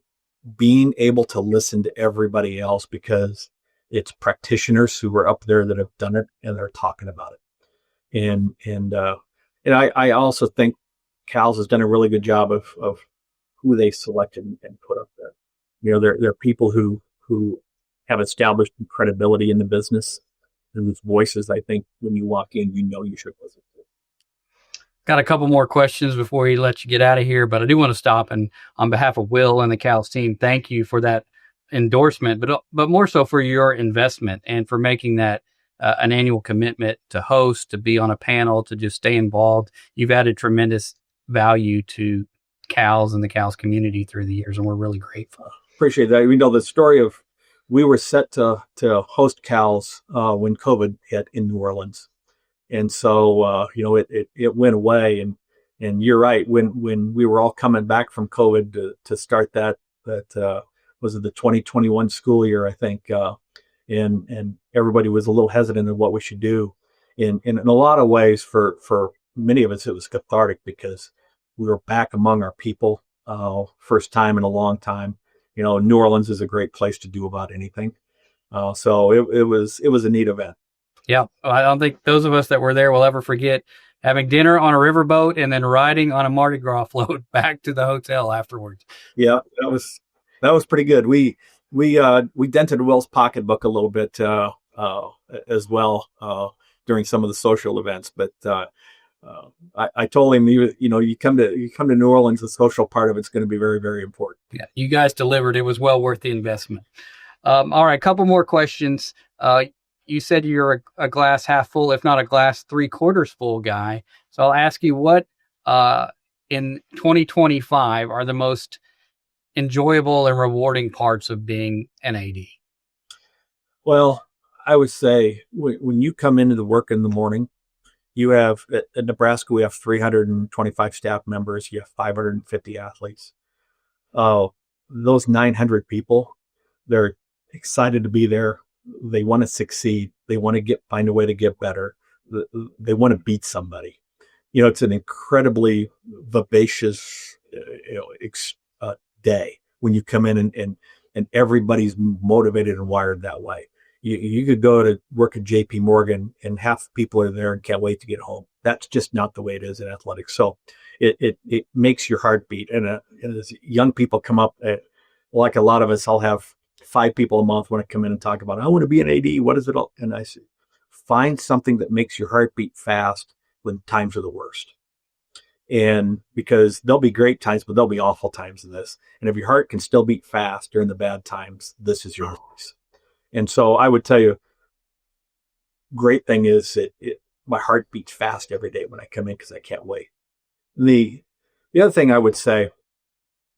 being able to listen to everybody else, because it's practitioners who are up there that have done it and they're talking about it. And I also think CALS has done a really good job of who they selected and put up there. They're people who have established credibility in the business, and whose voices, I think, when you walk in, you should listen to. Got a couple more questions before we let you get out of here, but I do want to stop and, on behalf of Will and the CALS team, thank you for that endorsement, but more so for your investment and for making that an annual commitment to host, to be on a panel, to just stay involved. You've added tremendous value to CALS and the CALS community through the years, and we're really grateful. Appreciate that. We know the story of, we were set to host CALS when COVID hit in New Orleans. And so, it went away. And you're right. When we were all coming back from COVID to start that was it the 2021 school year, I think. And everybody was a little hesitant of what we should do. In a lot of ways, for many of us, it was cathartic because we were back among our people, first time in a long time. New Orleans is a great place to do about anything. So it was a neat event. Yeah. I don't think those of us that were there will ever forget having dinner on a riverboat and then riding on a Mardi Gras float back to the hotel afterwards. Yeah, that was pretty good. We dented Will's pocketbook a little bit as well during some of the social events, but I told him, you come to New Orleans, the social part of it's going to be very, very important. Yeah, you guys delivered. It was well worth the investment. All right, a couple more questions. You said you're a glass half full, if not a glass 3/4 full guy. So I'll ask you, what in 2025 are the most enjoyable and rewarding parts of being an AD? Well, I would say when you come into the work in the morning, You have at Nebraska, we have 325 staff members. You have 550 athletes. Those 900 people, they're excited to be there. They want to succeed. They want to find a way to get better. They want to beat somebody. It's an incredibly vivacious day when you come in and everybody's motivated and wired that way. You could go to work at JP Morgan and half the people are there and can't wait to get home. That's just not the way it is in athletics. So it makes your heart beat. And as young people come up, like a lot of us, I'll have 5 people a month want to come in and talk about, I want to be an AD. What is it all? And I say, find something that makes your heart beat fast when times are the worst. And because there'll be great times, but there'll be awful times in this. And if your heart can still beat fast during the bad times, this is your place. And so I would tell you, great thing is that my heart beats fast every day when I come in because I can't wait. The other thing I would say,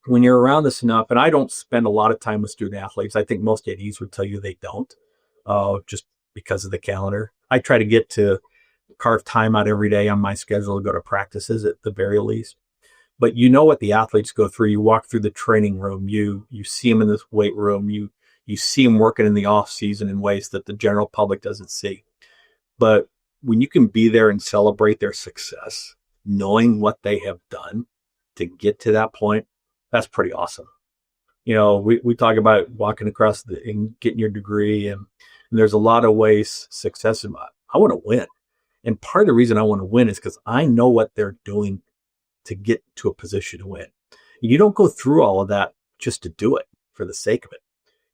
when you're around this enough, and I don't spend a lot of time with student athletes. I think most ADs would tell you they don't, just because of the calendar. I try to carve time out every day on my schedule to go to practices at the very least. But what the athletes go through. You walk through the training room. You see them in this weight room. You see them working in the off season in ways that the general public doesn't see. But when you can be there and celebrate their success, knowing what they have done to get to that point, that's pretty awesome. We talk about walking across and getting your degree, and there's a lot of ways success is. I want to win. And part of the reason I want to win is because I know what they're doing to get to a position to win. You don't go through all of that just to do it for the sake of it.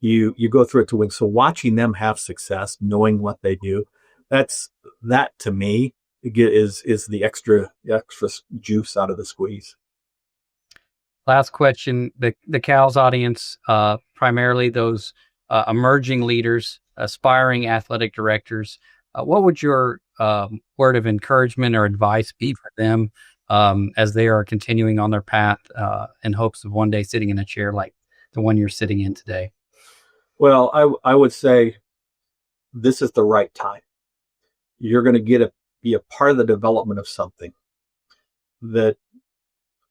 You go through it to win. So watching them have success, knowing what they do, that to me is the extra juice out of the squeeze. Last question. The CALS audience, primarily those emerging leaders, aspiring athletic directors, what would your word of encouragement or advice be for them as they are continuing on their path in hopes of one day sitting in a chair like the one you're sitting in today? Well, I would say this is the right time. You're going to be a part of the development of something that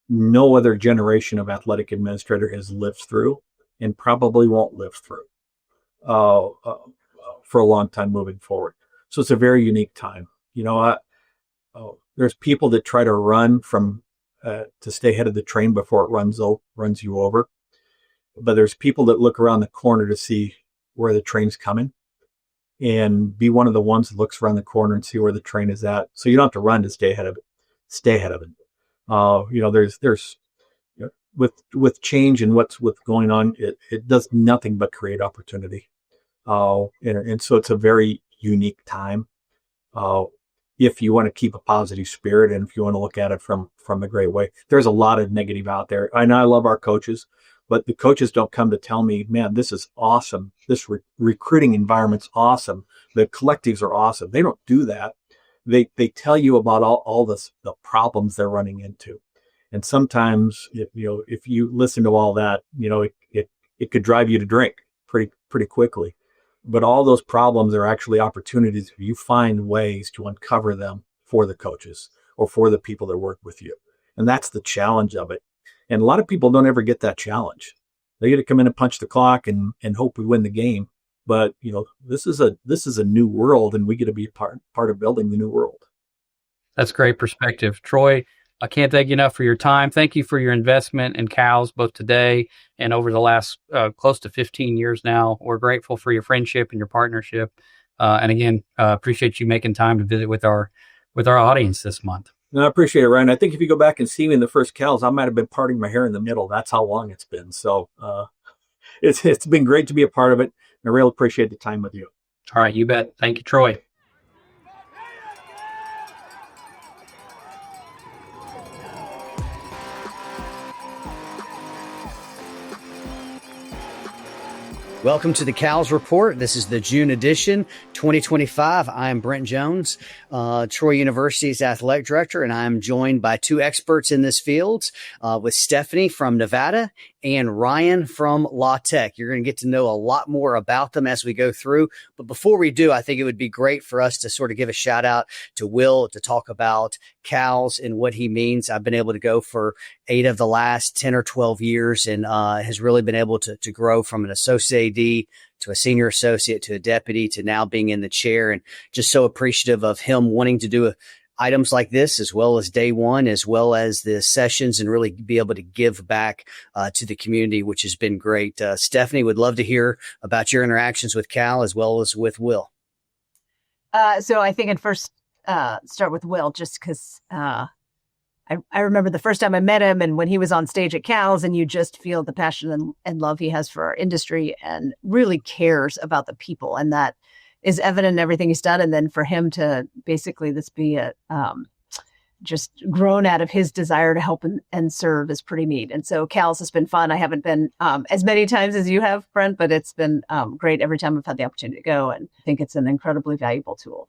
no other generation of athletic administrator has lived through and probably won't live through for a long time moving forward. So it's a very unique time. There's people that try to run to stay ahead of the train before it runs you over. But there's people that look around the corner to see where the train's coming and be one of the ones that looks around the corner and see where the train is at. So you don't have to run to stay ahead of it. Stay ahead of it. There's with change and what's going on, it does nothing but create opportunity. And so it's a very unique time. If you want to keep a positive spirit and if you want to look at it from a great way, there's a lot of negative out there. I know I love our coaches, but the coaches don't come to tell me, man, this is awesome. This recruiting environment's awesome. The collectives are awesome. They don't do that. They tell you about all the problems they're running into. And sometimes if you listen to all that, it could drive you to drink pretty quickly. But all those problems are actually opportunities if you find ways to uncover them for the coaches or for the people that work with you. And that's the challenge of it. And a lot of people don't ever get that challenge. They get to come in and punch the clock and hope we win the game. But, this is a new world, and we get to be part of building the new world. That's great perspective. Troy, I can't thank you enough for your time. Thank you for your investment in CALS, both today and over the last close to 15 years now. We're grateful for your friendship and your partnership. And again, appreciate you making time to visit with our audience this month. No, I appreciate it, Ryan. I think if you go back and see me in the first CALS, I might have been parting my hair in the middle. That's how long it's been. So it's been great to be a part of it. I really appreciate the time with you. All right, you bet. Thank you, Troy. Welcome to the CALS Report. This is the June edition. 2025. I am Brent Jones, Troy University's athletic director, and I'm joined by two experts in this field with Stephanie from Nevada and Ryan from La Tech. You're going to get to know a lot more about them as we go through. But before we do, I think it would be great for us to sort of give a shout out to Will to talk about CALS and what he means. I've been able to go for 8 of the last 10 or 12 years and has really been able to grow from an associate AD to a senior associate to a deputy to now being in the chair, and just so appreciative of him wanting to do items like this, as well as day one, as well as the sessions, and really be able to give back to the community, which has been great. Stephanie, would love to hear about your interactions with Cal as well as with Will. So I think I'd first start with Will, just because I remember the first time I met him and when he was on stage at CALS, and you just feel the passion and love he has for our industry and really cares about the people. And that is evident in everything he's done. And then for him to basically this be just grown out of his desire to help and serve is pretty neat. And so CALS has been fun. I haven't been as many times as you have, Brent, but it's been great every time I've had the opportunity to go. And I think it's an incredibly valuable tool.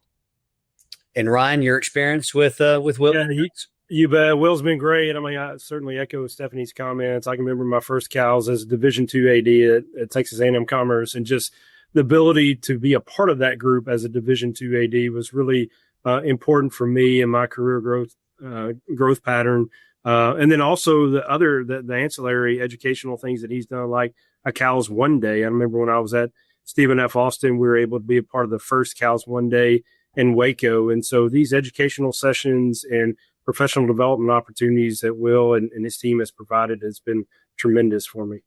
And Ryan, your experience with Will? Yeah, you bet. Will's been great. I mean, I certainly echo Stephanie's comments. I can remember my first CALS as a Division II AD at Texas A&M Commerce, and just the ability to be a part of that group as a Division II AD was really important for me and my career growth pattern. And then also the ancillary educational things that he's done, like a CALS One Day. I remember when I was at Stephen F. Austin, we were able to be a part of the first CALS One Day in Waco. And so these educational sessions and professional development opportunities that Will and his team has provided has been tremendous for me.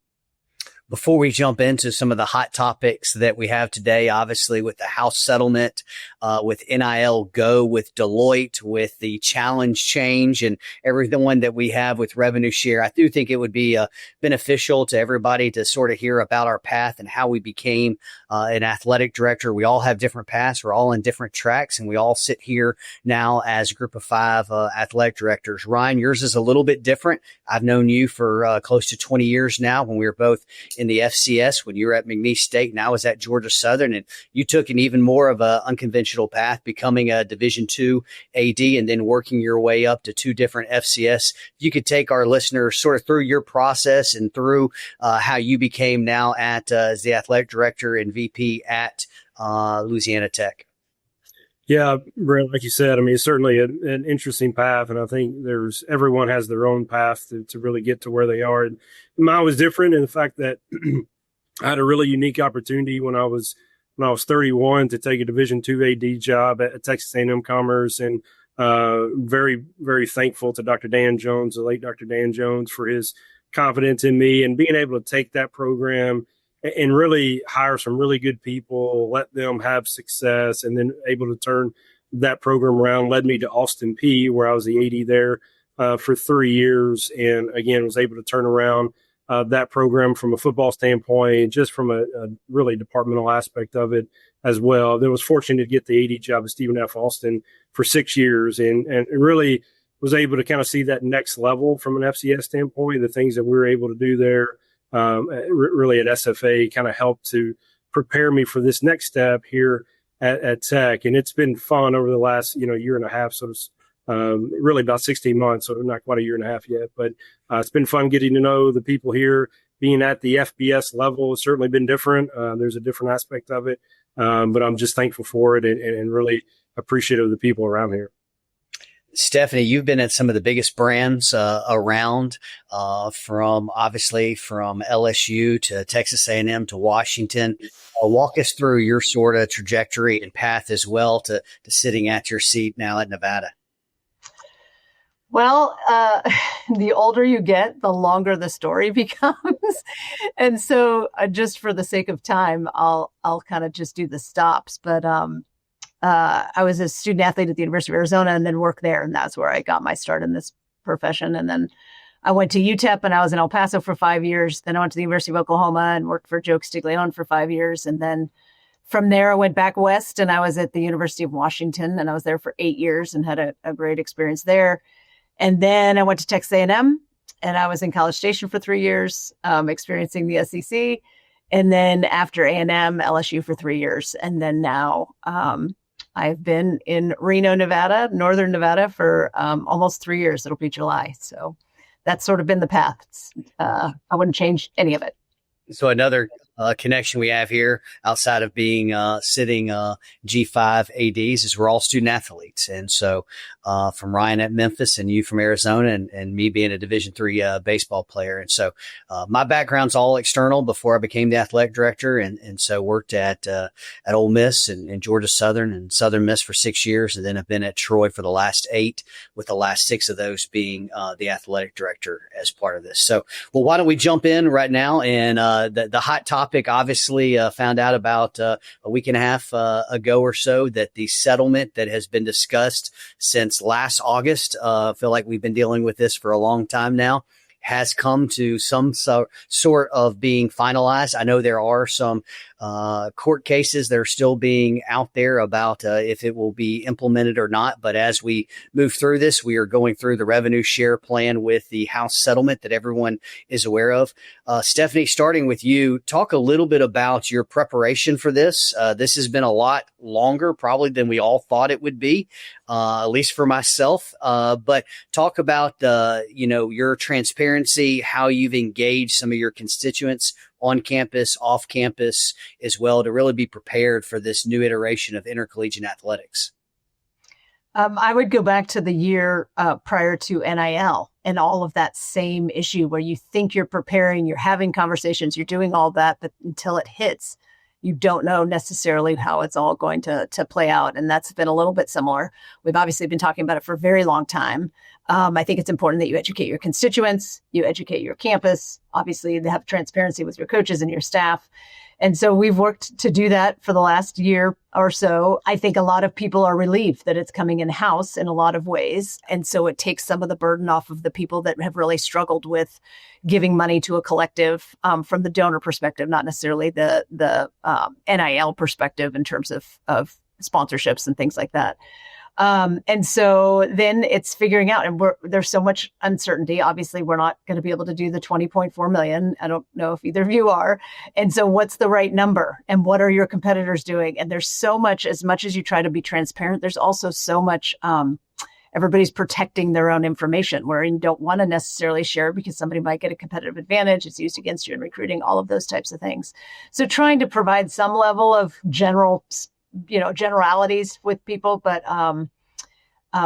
Before we jump into some of the hot topics that we have today, obviously with the House settlement, with NIL Go, with Deloitte, with the challenge change, and everyone that we have with revenue share, I do think it would be beneficial to everybody to sort of hear about our path and how we became an athletic director. We all have different paths. We're all in different tracks, and we all sit here now as a group of 5 athletic directors. Ryan, yours is a little bit different. I've known you for close to 20 years now, when we were both in the FCS, when you were at McNeese State and I was at Georgia Southern, and you took an even more of an unconventional path, becoming a Division II AD and then working your way up to 2 different FCS. You could take our listeners sort of through your process and through how you became now at as the athletic director and VP at Louisiana Tech. Yeah, Brent, like you said, I mean, it's certainly an interesting path, and I think everyone has their own path to really get to where they are. And mine was different in the fact that I had a really unique opportunity when I was 31 to take a Division II AD job at Texas A&M Commerce, and very, very thankful to Dr. Dan Jones, the late Dr. Dan Jones, for his confidence in me and being able to take that program and really hire some really good people, let them have success, and then able to turn that program around led me to Austin Peay, where I was the AD there for 3 years, and again was able to turn around that program from a football standpoint, just from a really departmental aspect of it as well. Then was fortunate to get the AD job at Stephen F. Austin for 6 years, and really was able to kind of see that next level from an FCS standpoint, the things that we were able to do there. Really at SFA kind of helped to prepare me for this next step here at Tech. And it's been fun over the last, year and a half, so really about 16 months, so not quite a year and a half yet, but it's been fun getting to know the people here. Being at the FBS level has certainly been different. There's a different aspect of it, but I'm just thankful for it and really appreciative of the people around here. Stephanie, you've been at some of the biggest brands around, from LSU to Texas A&M to Washington. Walk us through your sort of trajectory and path as well to sitting at your seat now at Nevada. Well, the older you get, the longer the story becomes. And so just for the sake of time, I'll kind of just do the stops. But I was a student athlete at the University of Arizona and then worked there. And that's where I got my start in this profession. And then I went to UTEP and I was in El Paso for 5 years. Then I went to the University of Oklahoma and worked for Joe Castiglione for 5 years. And then from there, I went back west and I was at the University of Washington and I was there for 8 years and had a great experience there. And then I went to Texas A&M and I was in College Station for 3 years, experiencing the SEC. And then after A&M, LSU for 3 years. And then now I've been in Reno, Nevada, Northern Nevada for almost 3 years. It'll be July. So that's sort of been the path. I wouldn't change any of it. So another connection we have here outside of being sitting G5 ADs is we're all student athletes. And so from Ryan at Memphis and you from Arizona and me being a Division III baseball player. And so my background's all external before I became the athletic director. And so worked at Ole Miss and Georgia Southern and Southern Miss for 6 years. And then I've been at Troy for the last 8, with the last 6 of those being the athletic director as part of this. So, well, why don't we jump in right now? And the hot topic, obviously, found out about a week and a half ago or so that the settlement that has been discussed since last August, feel like we've been dealing with this for a long time now, has come to some sort of being finalized. I know there are some court cases that are still being out there about if it will be implemented or not. But as we move through this, we are going through the revenue share plan with the House settlement that everyone is aware of. Stephanie, starting with you, talk a little bit about your preparation for this. This has been a lot longer probably than we all thought it would be, at least for myself. But talk about, your transparency, how you've engaged some of your constituents on campus, off campus as well, to really be prepared for this new iteration of intercollegiate athletics. I would go back to the year prior to NIL and all of that same issue where you think you're preparing, you're having conversations, you're doing all that, but until it hits, you don't know necessarily how it's all going to play out. And that's been a little bit similar. We've obviously been talking about it for a very long time. I think it's important that you educate your constituents, you educate your campus, obviously to have transparency with your coaches and your staff. And so we've worked to do that for the last year or so. I think a lot of people are relieved that it's coming in-house in a lot of ways. And so it takes some of the burden off of the people that have really struggled with giving money to a collective from the donor perspective, not necessarily the NIL perspective in terms of sponsorships and things like that. And so then it's figuring out, and there's so much uncertainty. Obviously, we're not going to be able to do the 20.4 million. I don't know if either of you are. And so what's the right number and what are your competitors doing? And there's so much as you try to be transparent, there's also so much, everybody's protecting their own information where you don't want to necessarily share because somebody might get a competitive advantage. It's used against you in recruiting, all of those types of things. So trying to provide some level of generalities with people, but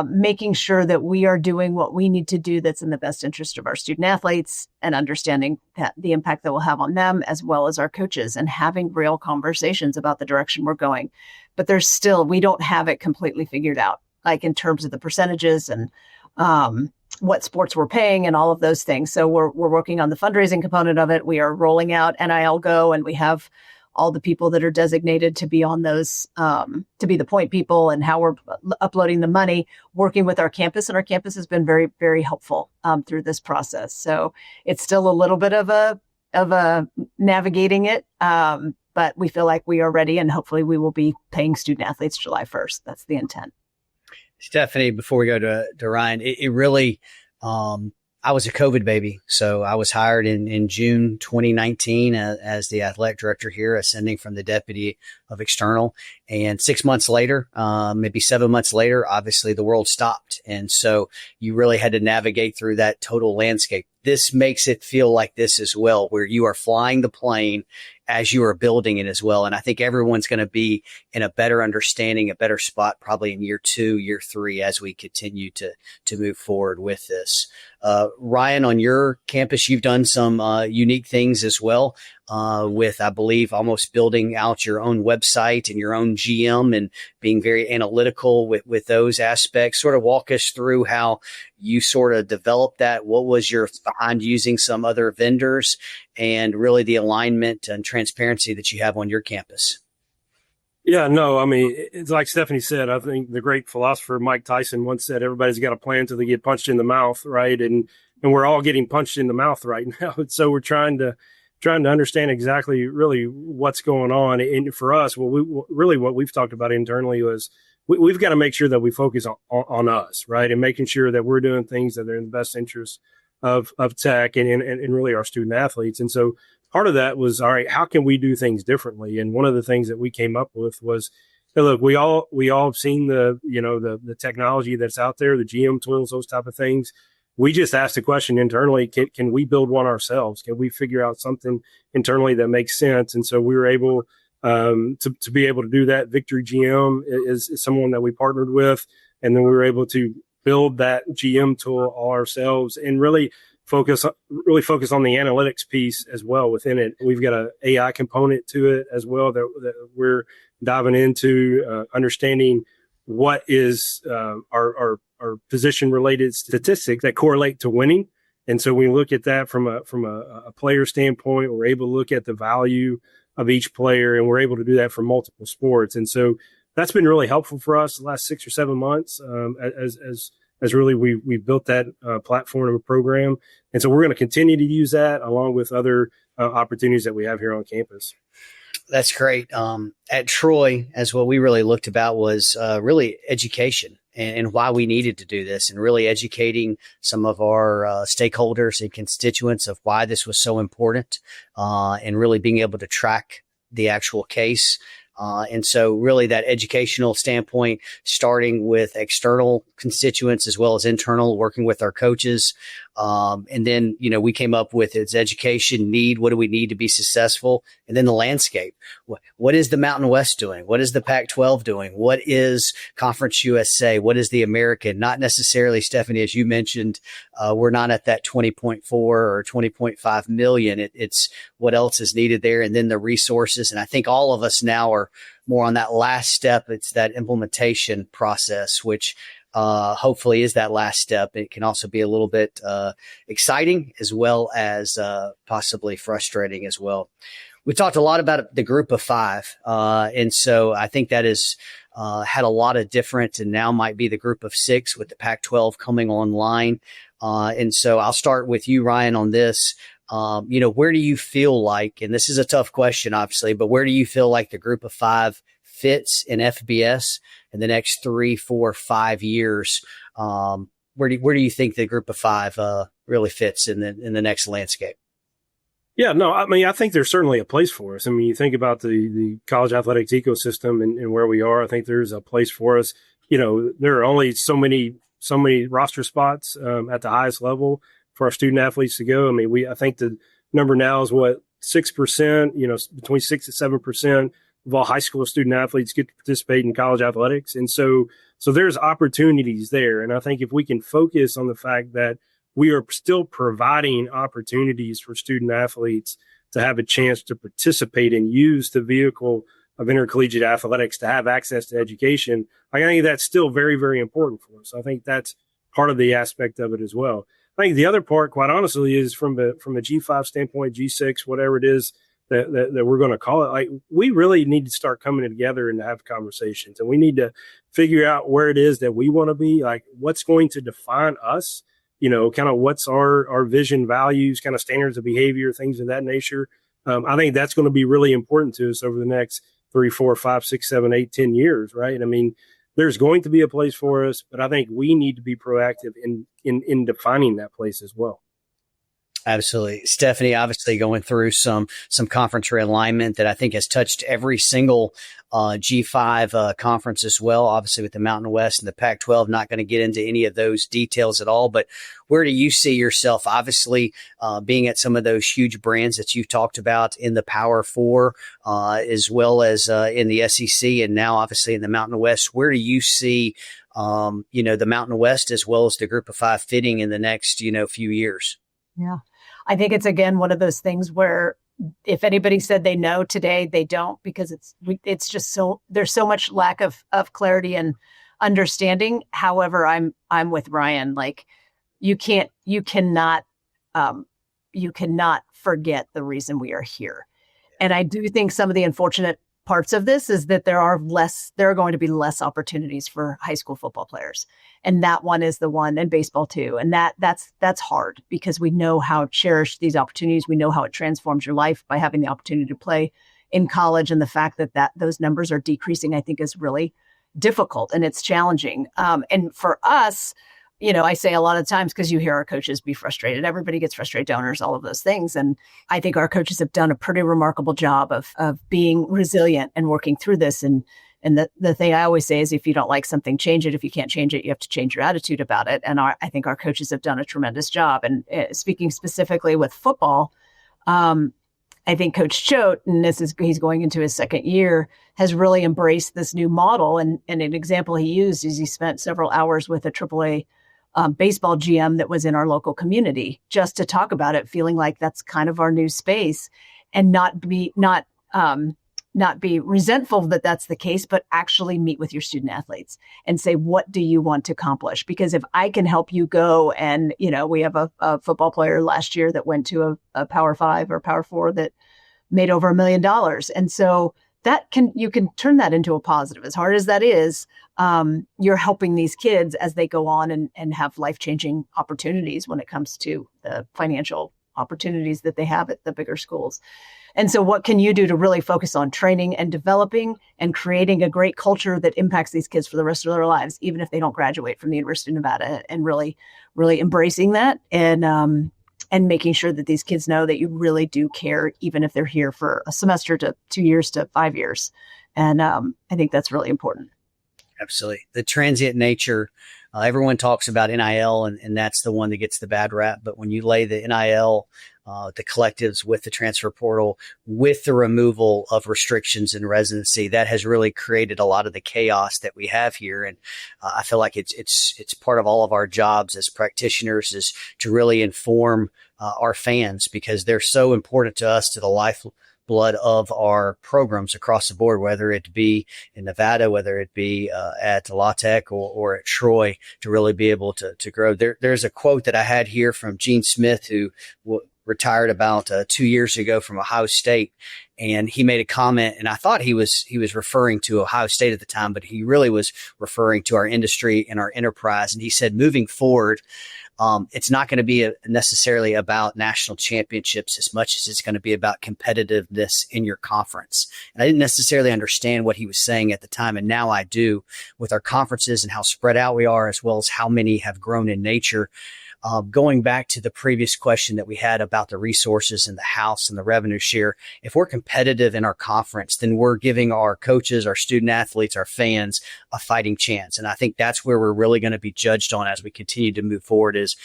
making sure that we are doing what we need to do that's in the best interest of our student athletes and understanding that the impact that we'll have on them as well as our coaches and having real conversations about the direction we're going. But we don't have it completely figured out, like in terms of the percentages and what sports we're paying and all of those things. So we're working on the fundraising component of it. We are rolling out NIL Go, and we have all the people that are designated to be on those, to be the point people, and how we're uploading the money, working with our campus. And our campus has been very, very helpful through this process. So it's still a little bit of a navigating it, but we feel like we are ready, and hopefully we will be paying student athletes July 1st. That's the intent. Stephanie, before we go to Ryan, it really, I was a COVID baby. So I was hired in June 2019 as the athletic director here, ascending from the deputy of external. And 6 months later, maybe 7 months later, obviously the world stopped. And so you really had to navigate through that total landscape. This makes it feel like this as well, where you are flying the plane as you are building it as well. And I think everyone's going to be in a better understanding, a better spot, probably in year 2, year 3, as we continue to move forward with this. Ryan, on your campus, you've done some unique things as well, with, I believe, almost building out your own website and your own GM and being very analytical with those aspects. Sort of walk us through how you sort of developed that. What was your behind using some other vendors, and really the alignment and transparency that you have on your campus? Yeah, no, I mean, it's like Stephanie said. I think the great philosopher Mike Tyson once said, everybody's got a plan until they get punched in the mouth, right? And we're all getting punched in the mouth right now. So we're trying to understand exactly really what's going on. And for us, what we've talked about internally was we've got to make sure that we focus on us, right? And making sure that we're doing things that are in the best interest of tech and really our student athletes. And so part of that was, all right, how can we do things differently? And one of the things that we came up with was, hey, look, we all have seen the technology that's out there, the GM tools, those type of things. We just asked the question internally, can we build one ourselves? Can we figure out something internally that makes sense? And so we were able to be able to do that. Victory GM is someone that we partnered with. And then we were able to build that GM tool all ourselves and really focus on the analytics piece as well within it. We've got an AI component to it as well that we're diving into, understanding what is our position related statistics that correlate to winning. And so we look at that from a player standpoint. We're able to look at the value of each player, and we're able to do that for multiple sports. And so that's been really helpful for us the last 6 or 7 months as really we built that platform of a program. And so we're going to continue to use that along with other opportunities that we have here on campus. That's great. At Troy, as what we really looked about was really education and why we needed to do this, and really educating some of our stakeholders and constituents of why this was so important, and really being able to track the actual case. And so really that educational standpoint, starting with external constituents as well as internal, working with our coaches. And then, we came up with its education need. What do we need to be successful? And then the landscape. What is the Mountain West doing? What is the Pac-12 doing? What is Conference USA? What is the American? Not necessarily, Stephanie, as you mentioned, we're not at that 20.4 or 20.5 million. It's what else is needed there. And then the resources. And I think all of us now are more on that last step. It's that implementation process, which hopefully is that last step. It can also be a little bit exciting as well as possibly frustrating as well. We talked a lot about the group of five. And so I think that is had a lot of different, and now might be the group of six with the Pac-12 coming online. And so I'll start with you, Ryan, on this. Where do you feel like, and this is a tough question, obviously, but where do you feel like the group of five fits in FBS in the next 3, 4, 5 years? Where do you think the group of five really fits in the next landscape? Yeah, no, I mean, I think there's certainly a place for us. I mean, you think about the college athletics ecosystem and where we are. I think there's a place for us. There are only so many roster spots at the highest level for our student athletes to go. I mean, I think the number now is 6%, between 6 and 7% of all high school student athletes get to participate in college athletics. And so there's opportunities there. And I think if we can focus on the fact that we are still providing opportunities for student athletes to have a chance to participate and use the vehicle of intercollegiate athletics to have access to education, I think that's still very, very important for us. I think that's part of the aspect of it as well. I think the other part, quite honestly, is from a G5 standpoint, G6, whatever it is that we're going to call it. Like, we really need to start coming together and have conversations, and we need to figure out where it is that we want to be. Like, what's going to define us? Kind of what's our vision, values, kind of standards of behavior, things of that nature. I think that's going to be really important to us over the next 3, 4, 5, 6, 7, 8, 10 years, right? I mean, there's going to be a place for us, but I think we need to be proactive in defining that place as well. Absolutely. Stephanie, obviously going through some conference realignment that I think has touched every single G5 conference as well, obviously with the Mountain West and the Pac-12. Not going to get into any of those details at all, but where do you see yourself, obviously being at some of those huge brands that you've talked about in the Power Four, as well as in the SEC, and now obviously in the Mountain West? Where do you see the Mountain West as well as the group of five fitting in the next few years? Yeah. I think it's, again, one of those things where if anybody said they know today, they don't, because it's just there's so much lack of clarity and understanding. However, I'm with Ryan. Like, you cannot forget the reason we are here. And I do think some of the unfortunate parts of this is that there are going to be less opportunities for high school football players. And that one is the one, and baseball too. And that's hard, because we know how cherished these opportunities. We know how it transforms your life by having the opportunity to play in college. And the fact that those numbers are decreasing, I think, is really difficult, and it's challenging. And for us, I say a lot of times, because you hear our coaches be frustrated. Everybody gets frustrated, donors, all of those things. And I think our coaches have done a pretty remarkable job of being resilient and working through this. And the thing I always say is, if you don't like something, change it. If you can't change it, you have to change your attitude about it. And I think our coaches have done a tremendous job. And speaking specifically with football, I think Coach Choate, and he's going into his second year, has really embraced this new model. And an example he used is he spent several hours with a AAA baseball GM that was in our local community just to talk about it, feeling like that's kind of our new space, and not be resentful that that's the case, but actually meet with your student athletes and say, what do you want to accomplish? Because if I can help you go, and, we have a football player last year that went to a Power 5 or Power 4 that made over $1 million. And so you can turn that into a positive. As hard as that is, you're helping these kids as they go on and have life-changing opportunities when it comes to the financial opportunities that they have at the bigger schools. And so what can you do to really focus on training and developing and creating a great culture that impacts these kids for the rest of their lives, even if they don't graduate from the University of Nevada, and really, really embracing that and making sure that these kids know that you really do care, even if they're here for a semester to 2 years to 5 years. And I think that's really important. Absolutely. The transient nature, everyone talks about NIL, and that's the one that gets the bad rap. But when you lay the NIL, the collectives with the transfer portal, with the removal of restrictions in residency, that has really created a lot of the chaos that we have here. And I feel like it's part of all of our jobs as practitioners is to really inform our fans, because they're so important to us, to the lifeblood of our programs across the board, whether it be in Nevada, whether it be at La Tech or at Troy, to really be able to grow. There's a quote that I had here from Gene Smith, who retired about 2 years ago from Ohio State. And he made a comment, and I thought he was referring to Ohio State at the time, but he really was referring to our industry and our enterprise. And he said, moving forward, it's not going to be necessarily about national championships as much as it's going to be about competitiveness in your conference. And I didn't necessarily understand what he was saying at the time, and now I do, with our conferences and how spread out we are, as well as how many have grown in nature. Going back to the previous question that we had about the resources and the house and the revenue share, if we're competitive in our conference, then we're giving our coaches, our student athletes, our fans a fighting chance. And I think that's where we're really going to be judged on as we continue to move forward, is,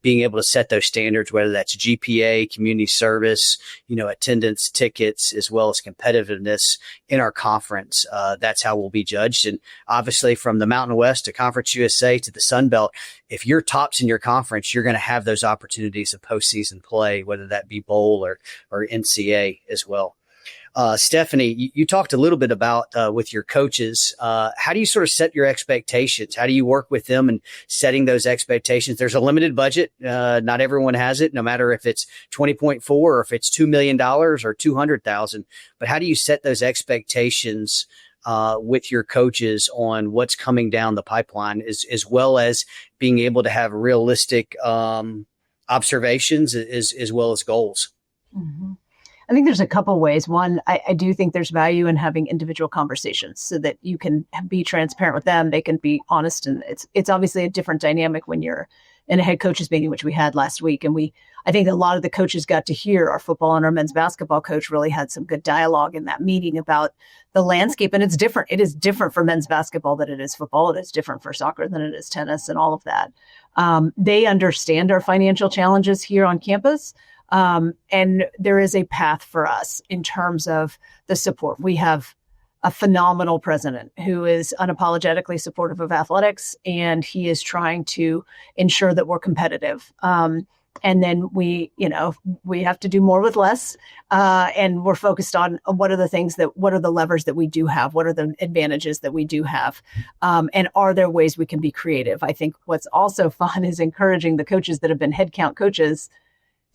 being able to set those standards, whether that's GPA, community service, attendance, tickets, as well as competitiveness in our conference. That's how we'll be judged. And obviously, from the Mountain West to Conference USA to the Sun Belt, if you're tops in your conference, you're going to have those opportunities of postseason play, whether that be bowl or NCAA as well. Stephanie, you talked a little bit about with your coaches. How do you sort of set your expectations? How do you work with them and setting those expectations? There's a limited budget. Not everyone has it, no matter if it's 20.4 or if it's $2 million or $200,000. But how do you set those expectations with your coaches on what's coming down the pipeline, as well as being able to have realistic observations as well as goals? Mm-hmm. I think there's a couple ways. One, I do think there's value in having individual conversations so that you can be transparent with them. They can be honest. And it's obviously a different dynamic when you're in a head coaches meeting, which we had last week. And I think a lot of the coaches got to hear. Our football and our men's basketball coach really had some good dialogue in that meeting about the landscape. And it's different. It is different for men's basketball than it is football. It is different for soccer than it is tennis and all of that. They understand our financial challenges here on campus. And there is a path for us in terms of the support. We have a phenomenal president who is unapologetically supportive of athletics, and he is trying to ensure that we're competitive. And then we have to do more with less. And we're focused on what are the levers that we do have? What are the advantages that we do have? And are there ways we can be creative? I think what's also fun is encouraging the coaches that have been headcount coaches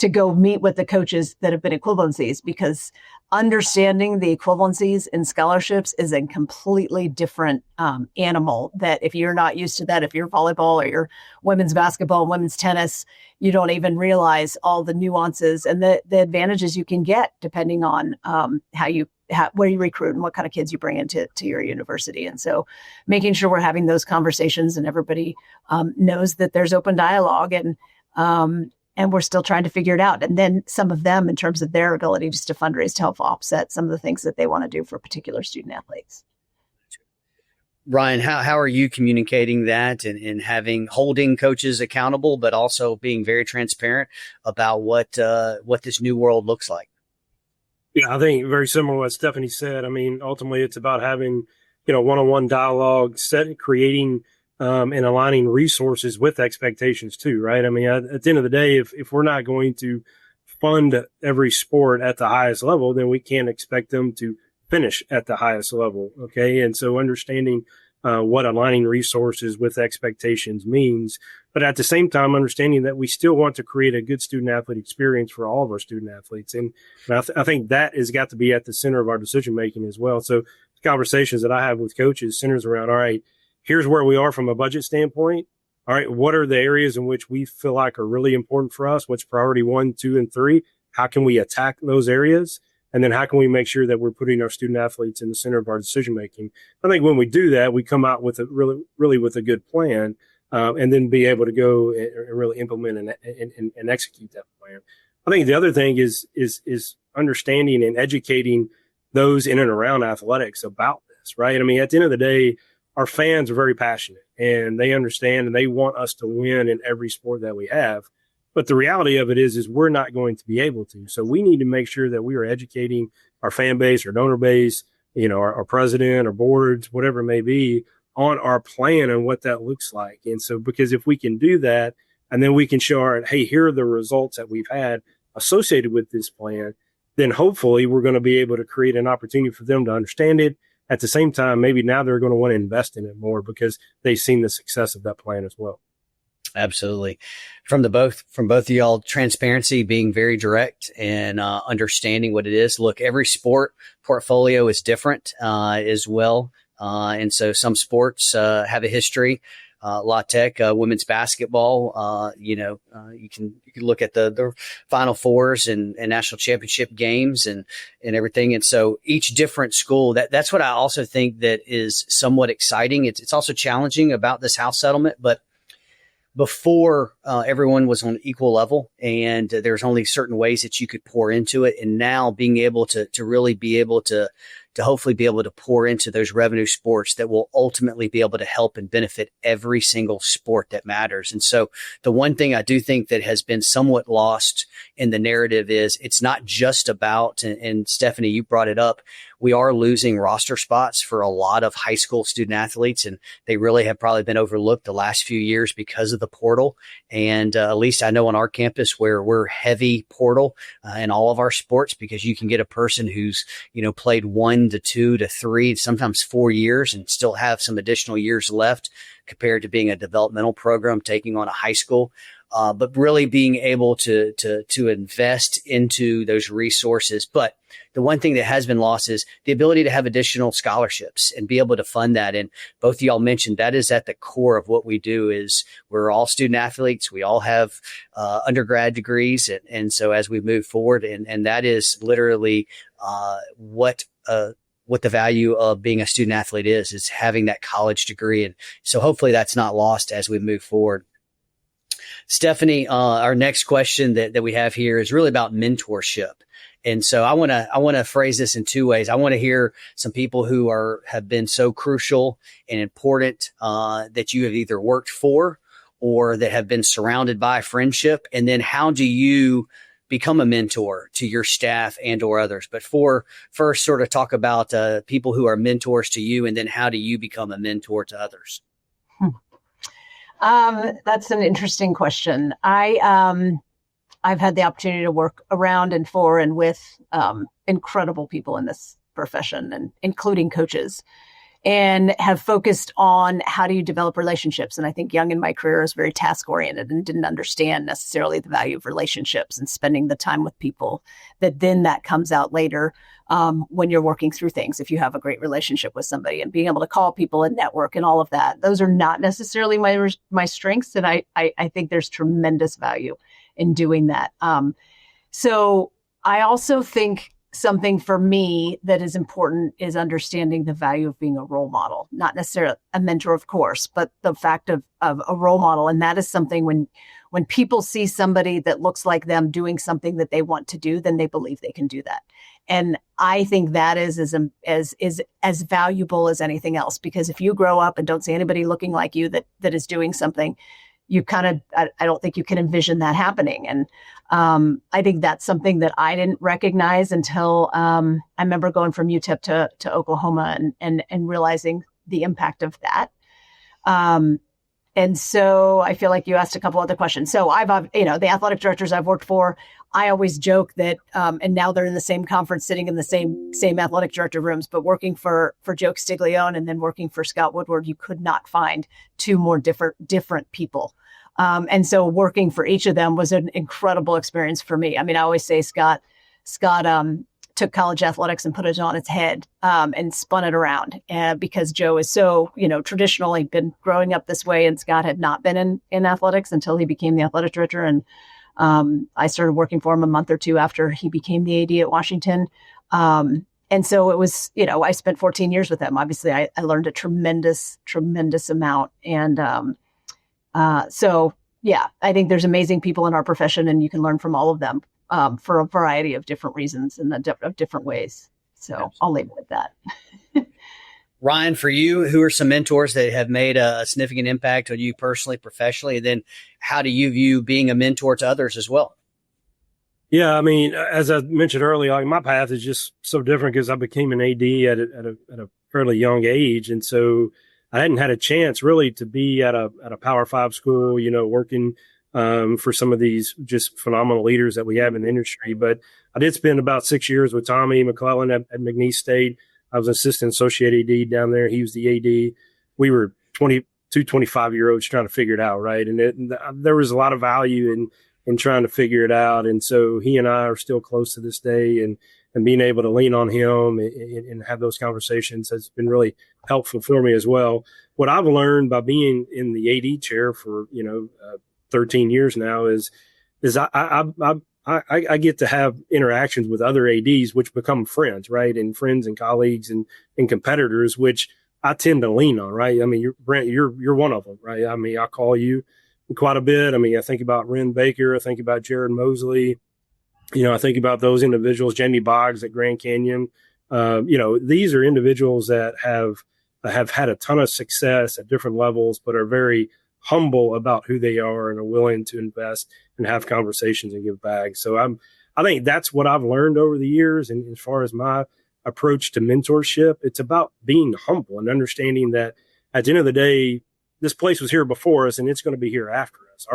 to go meet with the coaches that have been equivalencies, because understanding the equivalencies in scholarships is a completely different animal. That if you're not used to that, if you're volleyball or you're women's basketball, women's tennis, you don't even realize all the nuances and the advantages you can get depending on how you where you recruit and what kind of kids you bring into your university. And so making sure we're having those conversations and everybody knows that there's open dialogue, and we're still trying to figure it out. And then some of them, in terms of their ability just to fundraise to help offset some of the things that they want to do for particular student athletes. Ryan, how are you communicating that and holding coaches accountable, but also being very transparent about what this new world looks like? Yeah, I think very similar to what Stephanie said. I mean, ultimately, it's about having, one-on-one dialogue, creating and aligning resources with expectations too, right? I mean, at the end of the day, if we're not going to fund every sport at the highest level, then we can't expect them to finish at the highest level. Okay. And so understanding what aligning resources with expectations means, but at the same time, understanding that we still want to create a good student athlete experience for all of our student athletes. And I think that has got to be at the center of our decision making as well. So conversations that I have with coaches centers around, all right, here's where we are from a budget standpoint. All right, what are the areas in which we feel like are really important for us? What's priority 1, 2, and 3? How can we attack those areas? And then how can we make sure that we're putting our student athletes in the center of our decision making? I think when we do that, we come out with really with a good plan, and then be able to go and really implement and execute that plan. I think the other thing is understanding and educating those in and around athletics about this, right? I mean, at the end of the day, our fans are very passionate and they understand and they want us to win in every sport that we have. But the reality of it is we're not going to be able to. So we need to make sure that we are educating our fan base, our donor base, our president, our boards, whatever it may be, on our plan and what that looks like. And so, because if we can do that, and then we can show hey, here are the results that we've had associated with this plan, then hopefully we're going to be able to create an opportunity for them to understand it. At the same time, maybe now they're going to want to invest in it more because they've seen the success of that plan as well. Absolutely. From both of y'all, transparency, being very direct and understanding what it is. Look, every sport portfolio is different as well. And so some sports have a history. La Tech, women's basketball, you can look at the Final Fours and national championship games and everything. And so each different school, that's what I also think that is somewhat exciting. It's also challenging about this house settlement, but before everyone was on equal level and there's only certain ways that you could pour into it. And now being able to really be able to hopefully be able to pour into those revenue sports that will ultimately be able to help and benefit every single sport that matters. And so the one thing I do think that has been somewhat lost in the narrative is it's not just about, and Stephanie, you brought it up, we are losing roster spots for a lot of high school student athletes, and they really have probably been overlooked the last few years because of the portal. And at least I know on our campus where we're heavy portal in all of our sports, because you can get a person who's, played 1 to 2 to 3, sometimes 4 years and still have some additional years left compared to being a developmental program taking on a high school. But really being able to invest into those resources. But the one thing that has been lost is the ability to have additional scholarships and be able to fund that. And both of y'all mentioned that is at the core of what we do. Is we're all student athletes. We all have undergrad degrees. And so as we move forward, and that is literally what the value of being a student athlete is having that college degree. And so hopefully that's not lost as we move forward. Stephanie, our next question that we have here is really about mentorship. And so I want to phrase this in two ways. I want to hear some people who have been so crucial and important that you have either worked for or that have been surrounded by friendship. And then how do you become a mentor to your staff and or others? But first sort of talk about people who are mentors to you, and then how do you become a mentor to others? That's an interesting question. I've had the opportunity to work around and for and with incredible people in this profession, and including coaches, and have focused on how do you develop relationships. And I think young in my career is very task oriented and didn't understand necessarily the value of relationships and spending the time with people that comes out later when you're working through things. If you have a great relationship with somebody and being able to call people and network and all of that, those are not necessarily my strengths. And I think there's tremendous value in doing that. So I also think something for me that is important is understanding the value of being a role model, not necessarily a mentor, of course, but the fact of a role model. And that is something when people see somebody that looks like them doing something that they want to do, then they believe they can do that. And I think that is as valuable as anything else, because if you grow up and don't see anybody looking like you that is doing something, you kind of, I don't think you can envision that happening. And I think that's something that I didn't recognize until I remember going from UTEP to Oklahoma and realizing the impact of that. And so I feel like you asked a couple other questions. So the athletic directors I've worked for, I always joke that, and now they're in the same conference, sitting in the same athletic director rooms, but working for Joe Castiglione and then working for Scott Woodward, you could not find two more different people. And so working for each of them was an incredible experience for me. I mean, I always say Scott took college athletics and put it on its head and spun it around because Joe is so, traditional. He'd been growing up this way, and Scott had not been in athletics until he became the athletic director. And I started working for him a month or two after he became the AD at Washington. And so it was, I spent 14 years with him. Obviously, I learned a tremendous, tremendous amount. And so, yeah, I think there's amazing people in our profession, and you can learn from all of them. For a variety of different reasons and of different ways. So absolutely. I'll leave it at that. Ryan, for you, who are some mentors that have made a significant impact on you personally, professionally? And then how do you view being a mentor to others as well? Yeah, I mean, as I mentioned earlier, my path is just so different because I became an AD at a fairly young age. And so I hadn't had a chance really to be at a Power 5 school, working for some of these just phenomenal leaders that we have in the industry. But I did spend about 6 years with Tommy McClellan at McNeese State. I was assistant associate AD down there. He was the AD. We were 25-year-olds trying to figure it out, right? And there was a lot of value in trying to figure it out. And so he and I are still close to this day, and being able to lean on him and have those conversations has been really helpful for me as well. What I've learned by being in the AD chair for, 13 years now is I get to have interactions with other ADs, which become friends, right? And friends and colleagues and competitors, which I tend to lean on, right? I mean, Brent, you're one of them, right? I mean, I call you quite a bit. I mean, I think about Ren Baker. I think about Jared Mosley. I think about those individuals, Jamie Boggs at Grand Canyon. These are individuals that have had a ton of success at different levels, but are very humble about who they are and are willing to invest and have conversations and give back. So I think that's what I've learned over the years. And as far as my approach to mentorship, it's about being humble and understanding that at the end of the day, this place was here before us and it's going to be here after us.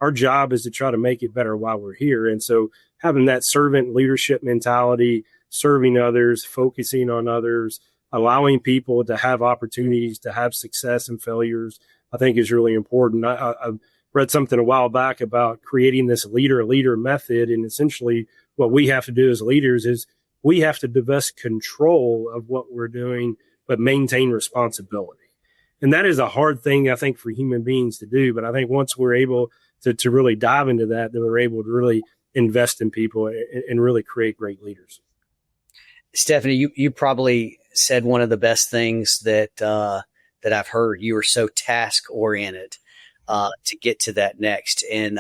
Our job is to try to make it better while we're here. And so having that servant leadership mentality, serving others, focusing on others, allowing people to have opportunities to have success and failures, I think is really important. I read something a while back about creating this leader method. And essentially what we have to do as leaders is we have to divest control of what we're doing, but maintain responsibility. And that is a hard thing, I think, for human beings to do. But I think once we're able to really dive into that, then we're able to really invest in people and really create great leaders. Stephanie, you probably said one of the best things that I've heard. You are so task oriented to get to that next. And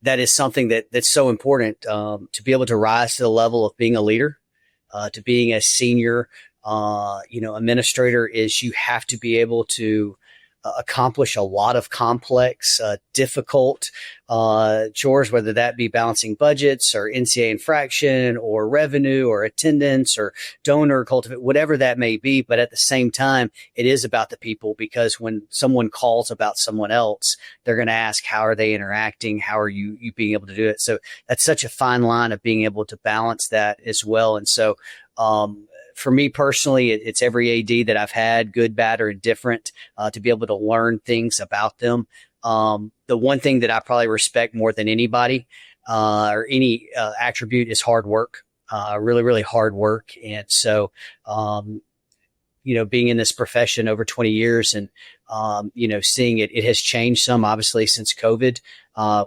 that is something that's so important to be able to rise to the level of being a leader, to being a senior, administrator. Is you have to be able to accomplish a lot of complex, difficult chores, whether that be balancing budgets or NCAA infraction or revenue or attendance or donor cultivate, whatever that may be. But at the same time, it is about the people, because when someone calls about someone else, they're going to ask, how are they interacting? How are you being able to do it? So that's such a fine line of being able to balance that as well. And so, for me personally, it's every AD that I've had, good, bad, or indifferent, to be able to learn things about them. The one thing that I probably respect more than anybody or any attribute is hard work, really, really hard work. And so being in this profession over 20 years and, seeing it has changed some obviously since COVID,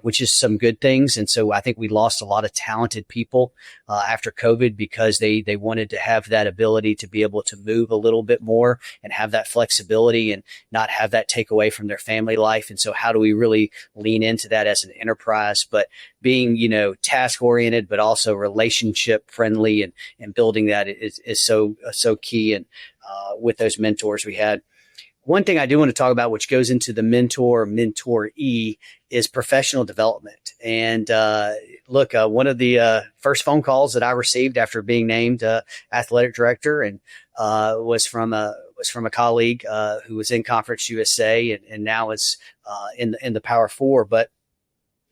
which is some good things. And so I think we lost a lot of talented people after COVID because they wanted to have that ability to be able to move a little bit more and have that flexibility and not have that take away from their family life. And so how do we really lean into that as an enterprise, but being, task oriented, but also relationship friendly and building that is so key. And with those mentors we had. One thing I do want to talk about, which goes into the mentoree, is professional development. And one of the first phone calls that I received after being named athletic director and was from a colleague who was in Conference USA and now is in the Power Four, but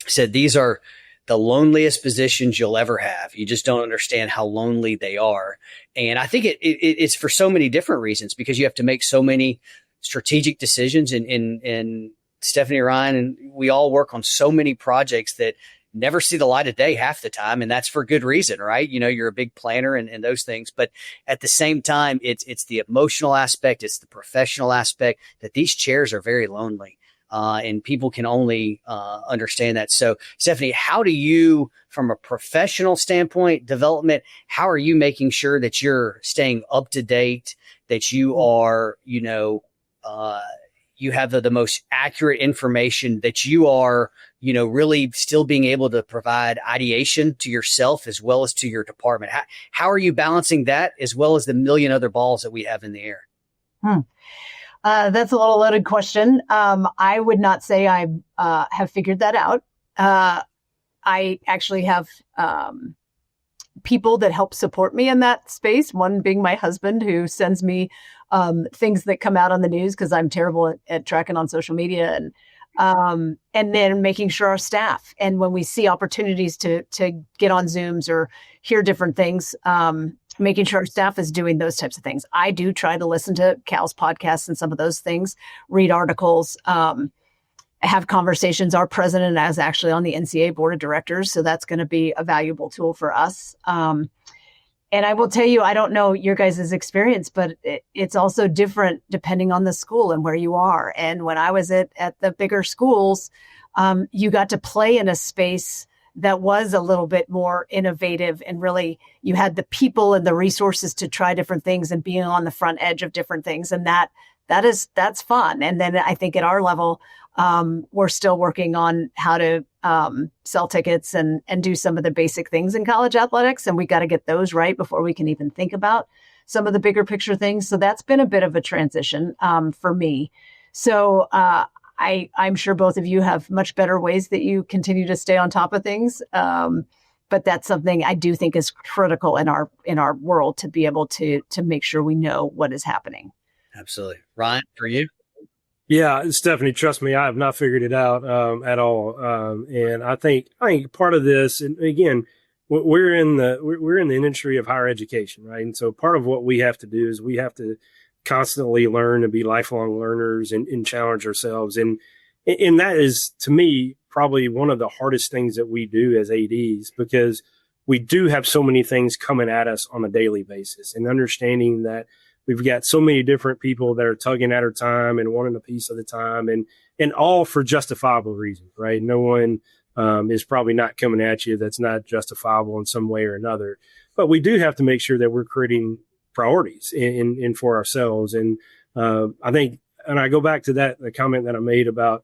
said these are the loneliest positions you'll ever have. You just don't understand how lonely they are. And I think it's for so many different reasons because you have to make so many strategic decisions and Stephanie, Ryan, and we all work on so many projects that never see the light of day half the time. And that's for good reason, right? You're a big planner and those things, but at the same time, it's the emotional aspect. It's the professional aspect that these chairs are very lonely. And people can only understand that. So, Stephanie, how do you, from a professional standpoint, development, how are you making sure that you're staying up to date, that you are, you have the most accurate information, that you are, really still being able to provide ideation to yourself as well as to your department? How are you balancing that as well as the million other balls that we have in the air? That's a little loaded question. I would not say I have figured that out. I actually have people that help support me in that space. One being my husband, who sends me things that come out on the news because I'm terrible at tracking on social media, and then making sure our staff, and when we see opportunities to get on Zooms or hear different things, making sure our staff is doing those types of things. I do try to listen to CALS podcasts and some of those things, read articles, have conversations. Our president is actually on the NCAA board of directors, so that's going to be a valuable tool for us. And I will tell you, I don't know your guys' experience, but it's also different depending on the school and where you are. And when I was at the bigger schools, you got to play in a space that was a little bit more innovative, and really you had the people and the resources to try different things and being on the front edge of different things. And that's fun. And then I think at our level, we're still working on how to sell tickets and do some of the basic things in college athletics. And we got to get those right before we can even think about some of the bigger picture things. So that's been a bit of a transition for me. So I'm sure both of you have much better ways that you continue to stay on top of things. But that's something I do think is critical in our world, to be able to make sure we know what is happening. Absolutely. Ryan, for you? Yeah, Stephanie, trust me, I have not figured it out at all. And I think part of this, and again, we're in the industry of higher education, right? And so part of what we have to do is we have to constantly learn and be lifelong learners and challenge ourselves. And that is, to me, probably one of the hardest things that we do as ADs, because we do have so many things coming at us on a daily basis, and understanding that we've got so many different people that are tugging at our time and wanting a piece of the time, and all for justifiable reasons, right? No one is probably not coming at you that's not justifiable in some way or another. But we do have to make sure that we're creating priorities in for ourselves. And I think, and I go back to the comment that I made about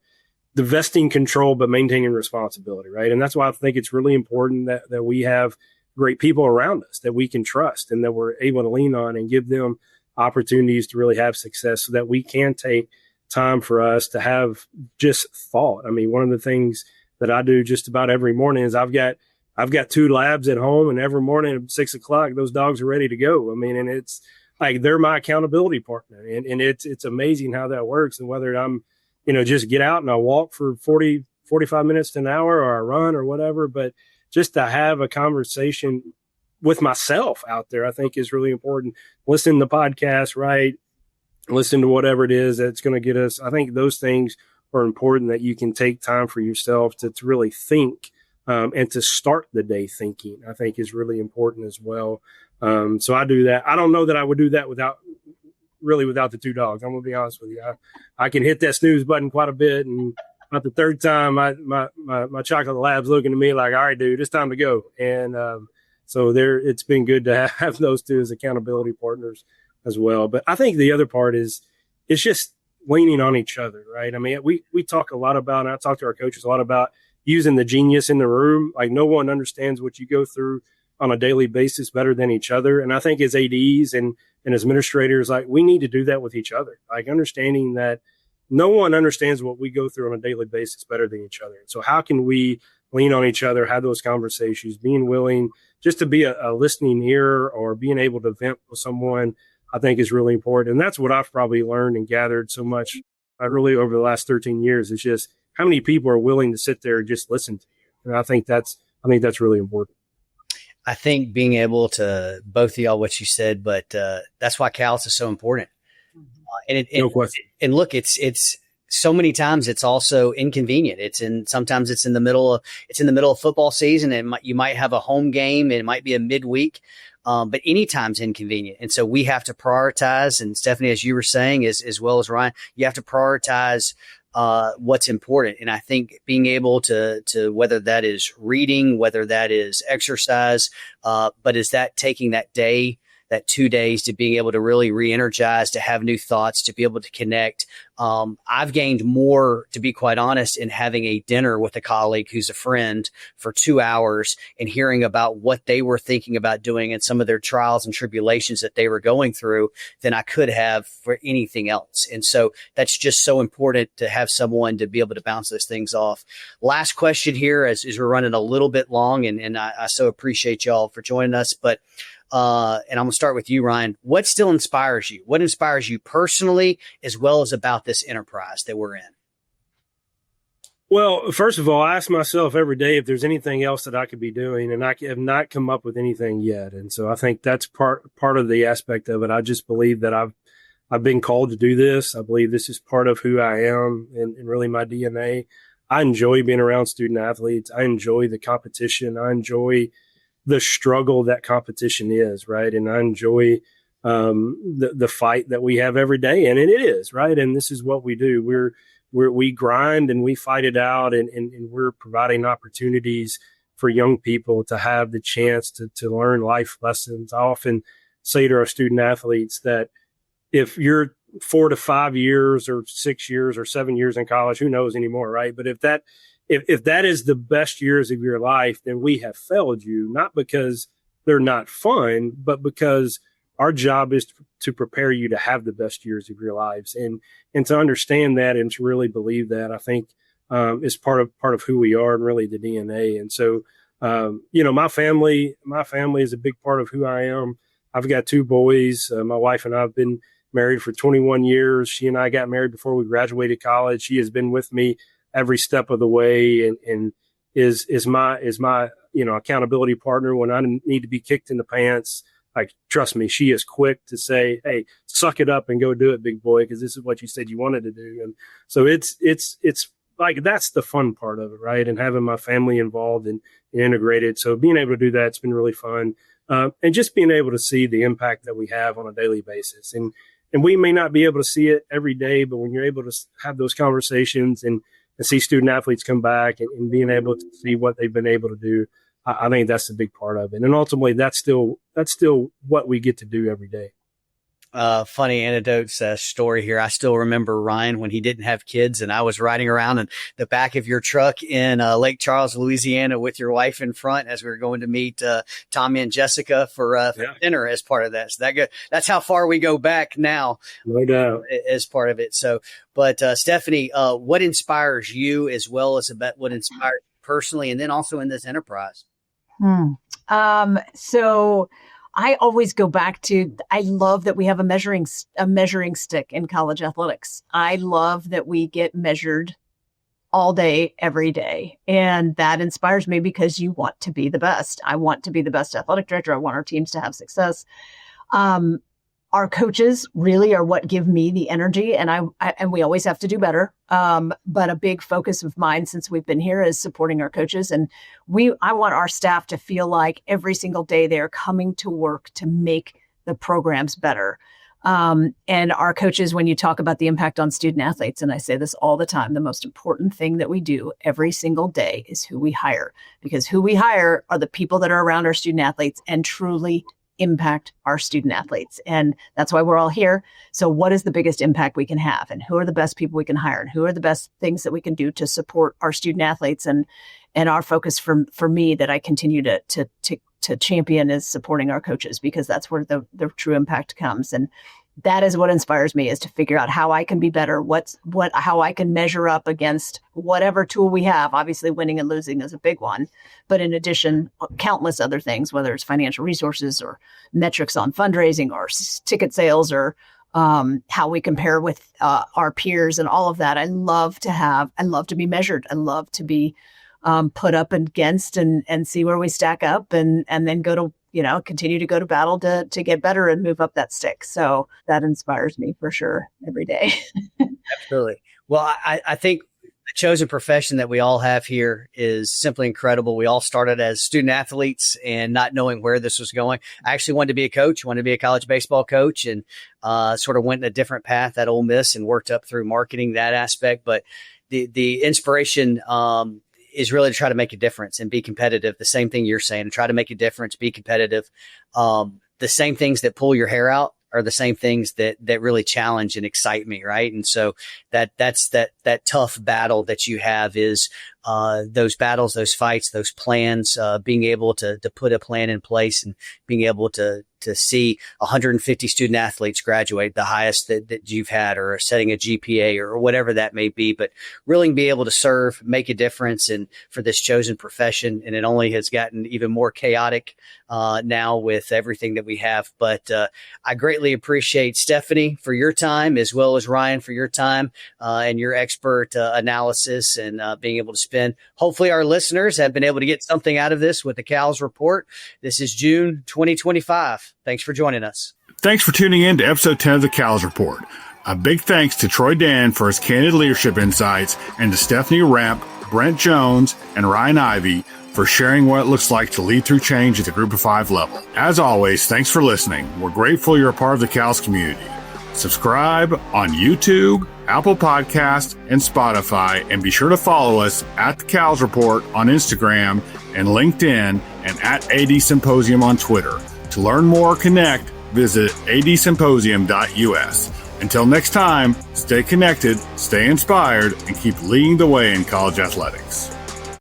divesting control but maintaining responsibility, right? And that's why I think it's really important that we have great people around us that we can trust and that we're able to lean on and give them opportunities to really have success, so that we can take time for us to have just thought. I mean, one of the things that I do just about every morning is I've got 2 labs at home, and every morning at 6 o'clock, those dogs are ready to go. I mean, and it's like, they're my accountability partner, and it's amazing how that works. And whether I'm, just get out and I walk for 40, 45 minutes to an hour, or I run or whatever, but just to have a conversation with myself out there, I think is really important. Listen to podcasts, right? Listen to whatever it is that's going to get us. I think those things are important, that you can take time for yourself to really think, and to start the day thinking, I think is really important as well. So I do that. I don't know that I would do that without really without the two dogs. I'm going to be honest with you. I can hit that snooze button quite a bit. And about the third time, my chocolate lab's looking at me like, all right, dude, it's time to go. And so it's been good to have those two as accountability partners as well. But I think the other part is it's just leaning on each other, right? I mean, we talk a lot about, and I talk to our coaches a lot about using the genius in the room. Like, no one understands what you go through on a daily basis better than each other. And I think as ADs and as administrators, like, we need to do that with each other, like understanding that no one understands what we go through on a daily basis better than each other. So how can we lean on each other, have those conversations, being willing just to be a listening ear or being able to vent with someone, I think is really important. And that's what I've probably learned and gathered so much really over the last 13 years. It's just how many people are willing to sit there and just listen to you. And I think that's really important. I think being able to, both of y'all, what you said, but that's why CALS is so important. No question. And look, it's so many times it's also inconvenient. Sometimes it's in the middle of football season, and you might have a home game, and it might be a midweek. But any time's inconvenient. And so we have to prioritize. And Stephanie, as you were saying, as well as Ryan, you have to prioritize what's important. And I think being able to whether that is reading, whether that is exercise, but is that taking that day, that 2 days to being able to really re-energize, to have new thoughts, to be able to connect. I've gained more, to be quite honest, in having a dinner with a colleague who's a friend for 2 hours and hearing about what they were thinking about doing and some of their trials and tribulations that they were going through than I could have for anything else. And so that's just so important to have someone to be able to bounce those things off. Last question here, as we're running a little bit long, and I so appreciate y'all for joining us, but and I'm going to start with you, Ryan. What still inspires you? What inspires you personally, as well as about this enterprise that we're in? Well, first of all, I ask myself every day if there's anything else that I could be doing, and I have not come up with anything yet. And so I think that's part of the aspect of it. I just believe that I've been called to do this. I believe this is part of who I am and really my DNA. I enjoy being around student athletes. I enjoy the competition. I enjoy the struggle that competition is, right? And I enjoy the fight that we have every day, and it is, right? And this is what we do. We grind and we fight it out, and we're providing opportunities for young people to have the chance to learn life lessons. I often say to our student athletes that if you're 4 to 5 years or 6 years or 7 years in college, who knows anymore, right? But if that is the best years of your life, then we have failed you, not because they're not fun, but because our job is to prepare you to have the best years of your lives. And to understand that and to really believe that, I think is part of who we are and really the DNA. And so, my family is a big part of who I am. I've got 2 boys. My wife and I have been married for 21 years. She and I got married before we graduated college. She has been with me every step of the way, and is my accountability partner when I need to be kicked in the pants. Like, trust me, she is quick to say, "Hey, suck it up and go do it, big boy, because this is what you said you wanted to do." And so it's like, that's the fun part of it, right? And having my family involved and integrated. So being able to do that's been really fun, and just being able to see the impact that we have on a daily basis. And we may not be able to see it every day, but when you're able to have those conversations and see student athletes come back and being able to see what they've been able to do, I think that's a big part of it. And ultimately, that's still what we get to do every day. Funny anecdotes, story here. I still remember Ryan when he didn't have kids, and I was riding around in the back of your truck in Lake Charles, Louisiana, with your wife in front as we were going to meet Tommy and Jessica for dinner as part of that. So that's how far we go back now, no doubt, as part of it. So, but Stephanie, what inspires you, as well as about what inspires you personally, and then also in this enterprise? So I always go back to, I love that we have a measuring stick in college athletics. I love that we get measured all day, every day. And that inspires me because you want to be the best. I want to be the best athletic director. I want our teams to have success. Our coaches really are what give me the energy, and and we always have to do better. But a big focus of mine since we've been here is supporting our coaches, and I want our staff to feel like every single day they're coming to work to make the programs better. And our coaches, when you talk about the impact on student athletes, and I say this all the time, the most important thing that we do every single day is who we hire, because who we hire are the people that are around our student athletes and truly impact our student athletes. And that's why we're all here. So what is the biggest impact we can have, and who are the best people we can hire, and who are the best things that we can do to support our student athletes? And our focus for me that I continue to champion is supporting our coaches, because that's where the true impact comes. And that is what inspires me, is to figure out how I can be better, how I can measure up against whatever tool we have. Obviously, winning and losing is a big one, but in addition, countless other things, whether it's financial resources or metrics on fundraising or ticket sales or how we compare with our peers and all of that. I love to be measured. I love to be put up against and see where we stack up and then go to, continue to go to battle to get better and move up that stick. So that inspires me for sure every day. Absolutely. Well, I think the chosen profession that we all have here is simply incredible. We all started as student athletes and not knowing where this was going. I actually wanted to be a coach, wanted to be a college baseball coach, and sort of went in a different path at Ole Miss and worked up through marketing, that aspect. But the inspiration is really to try to make a difference and be competitive. The same thing you're saying, try to make a difference, be competitive. The same things that pull your hair out are the same things that really challenge and excite me. Right. And so that's that tough battle that you have is those battles, those fights, those plans, being able to put a plan in place and being able to see 150 student athletes graduate, the highest that you've had, or setting a GPA or whatever that may be, but really be able to serve, make a difference for this chosen profession. And it only has gotten even more chaotic now with everything that we have. But I greatly appreciate Stephanie for your time, as well as Ryan for your time and your expert analysis and being able to spend. Hopefully our listeners have been able to get something out of this with the CALS report. This is June 2025. Thanks for joining us. Thanks for tuning in to episode 10 of the CALS report. A big thanks to Troy Dannen for his candid leadership insights, and to Stephanie Rempe, Brent Jones, and Ryan Ivey for sharing what it looks like to lead through change at the Group of 5 level. As always, thanks for listening. We're grateful you're a part of the CALS community. Subscribe on YouTube, Apple Podcast, and Spotify, and be sure to follow us at the CALS Report on Instagram and LinkedIn, and at AD Symposium on Twitter. To learn more or connect, visit adsymposium.us. Until next time, stay connected, stay inspired, and keep leading the way in college athletics.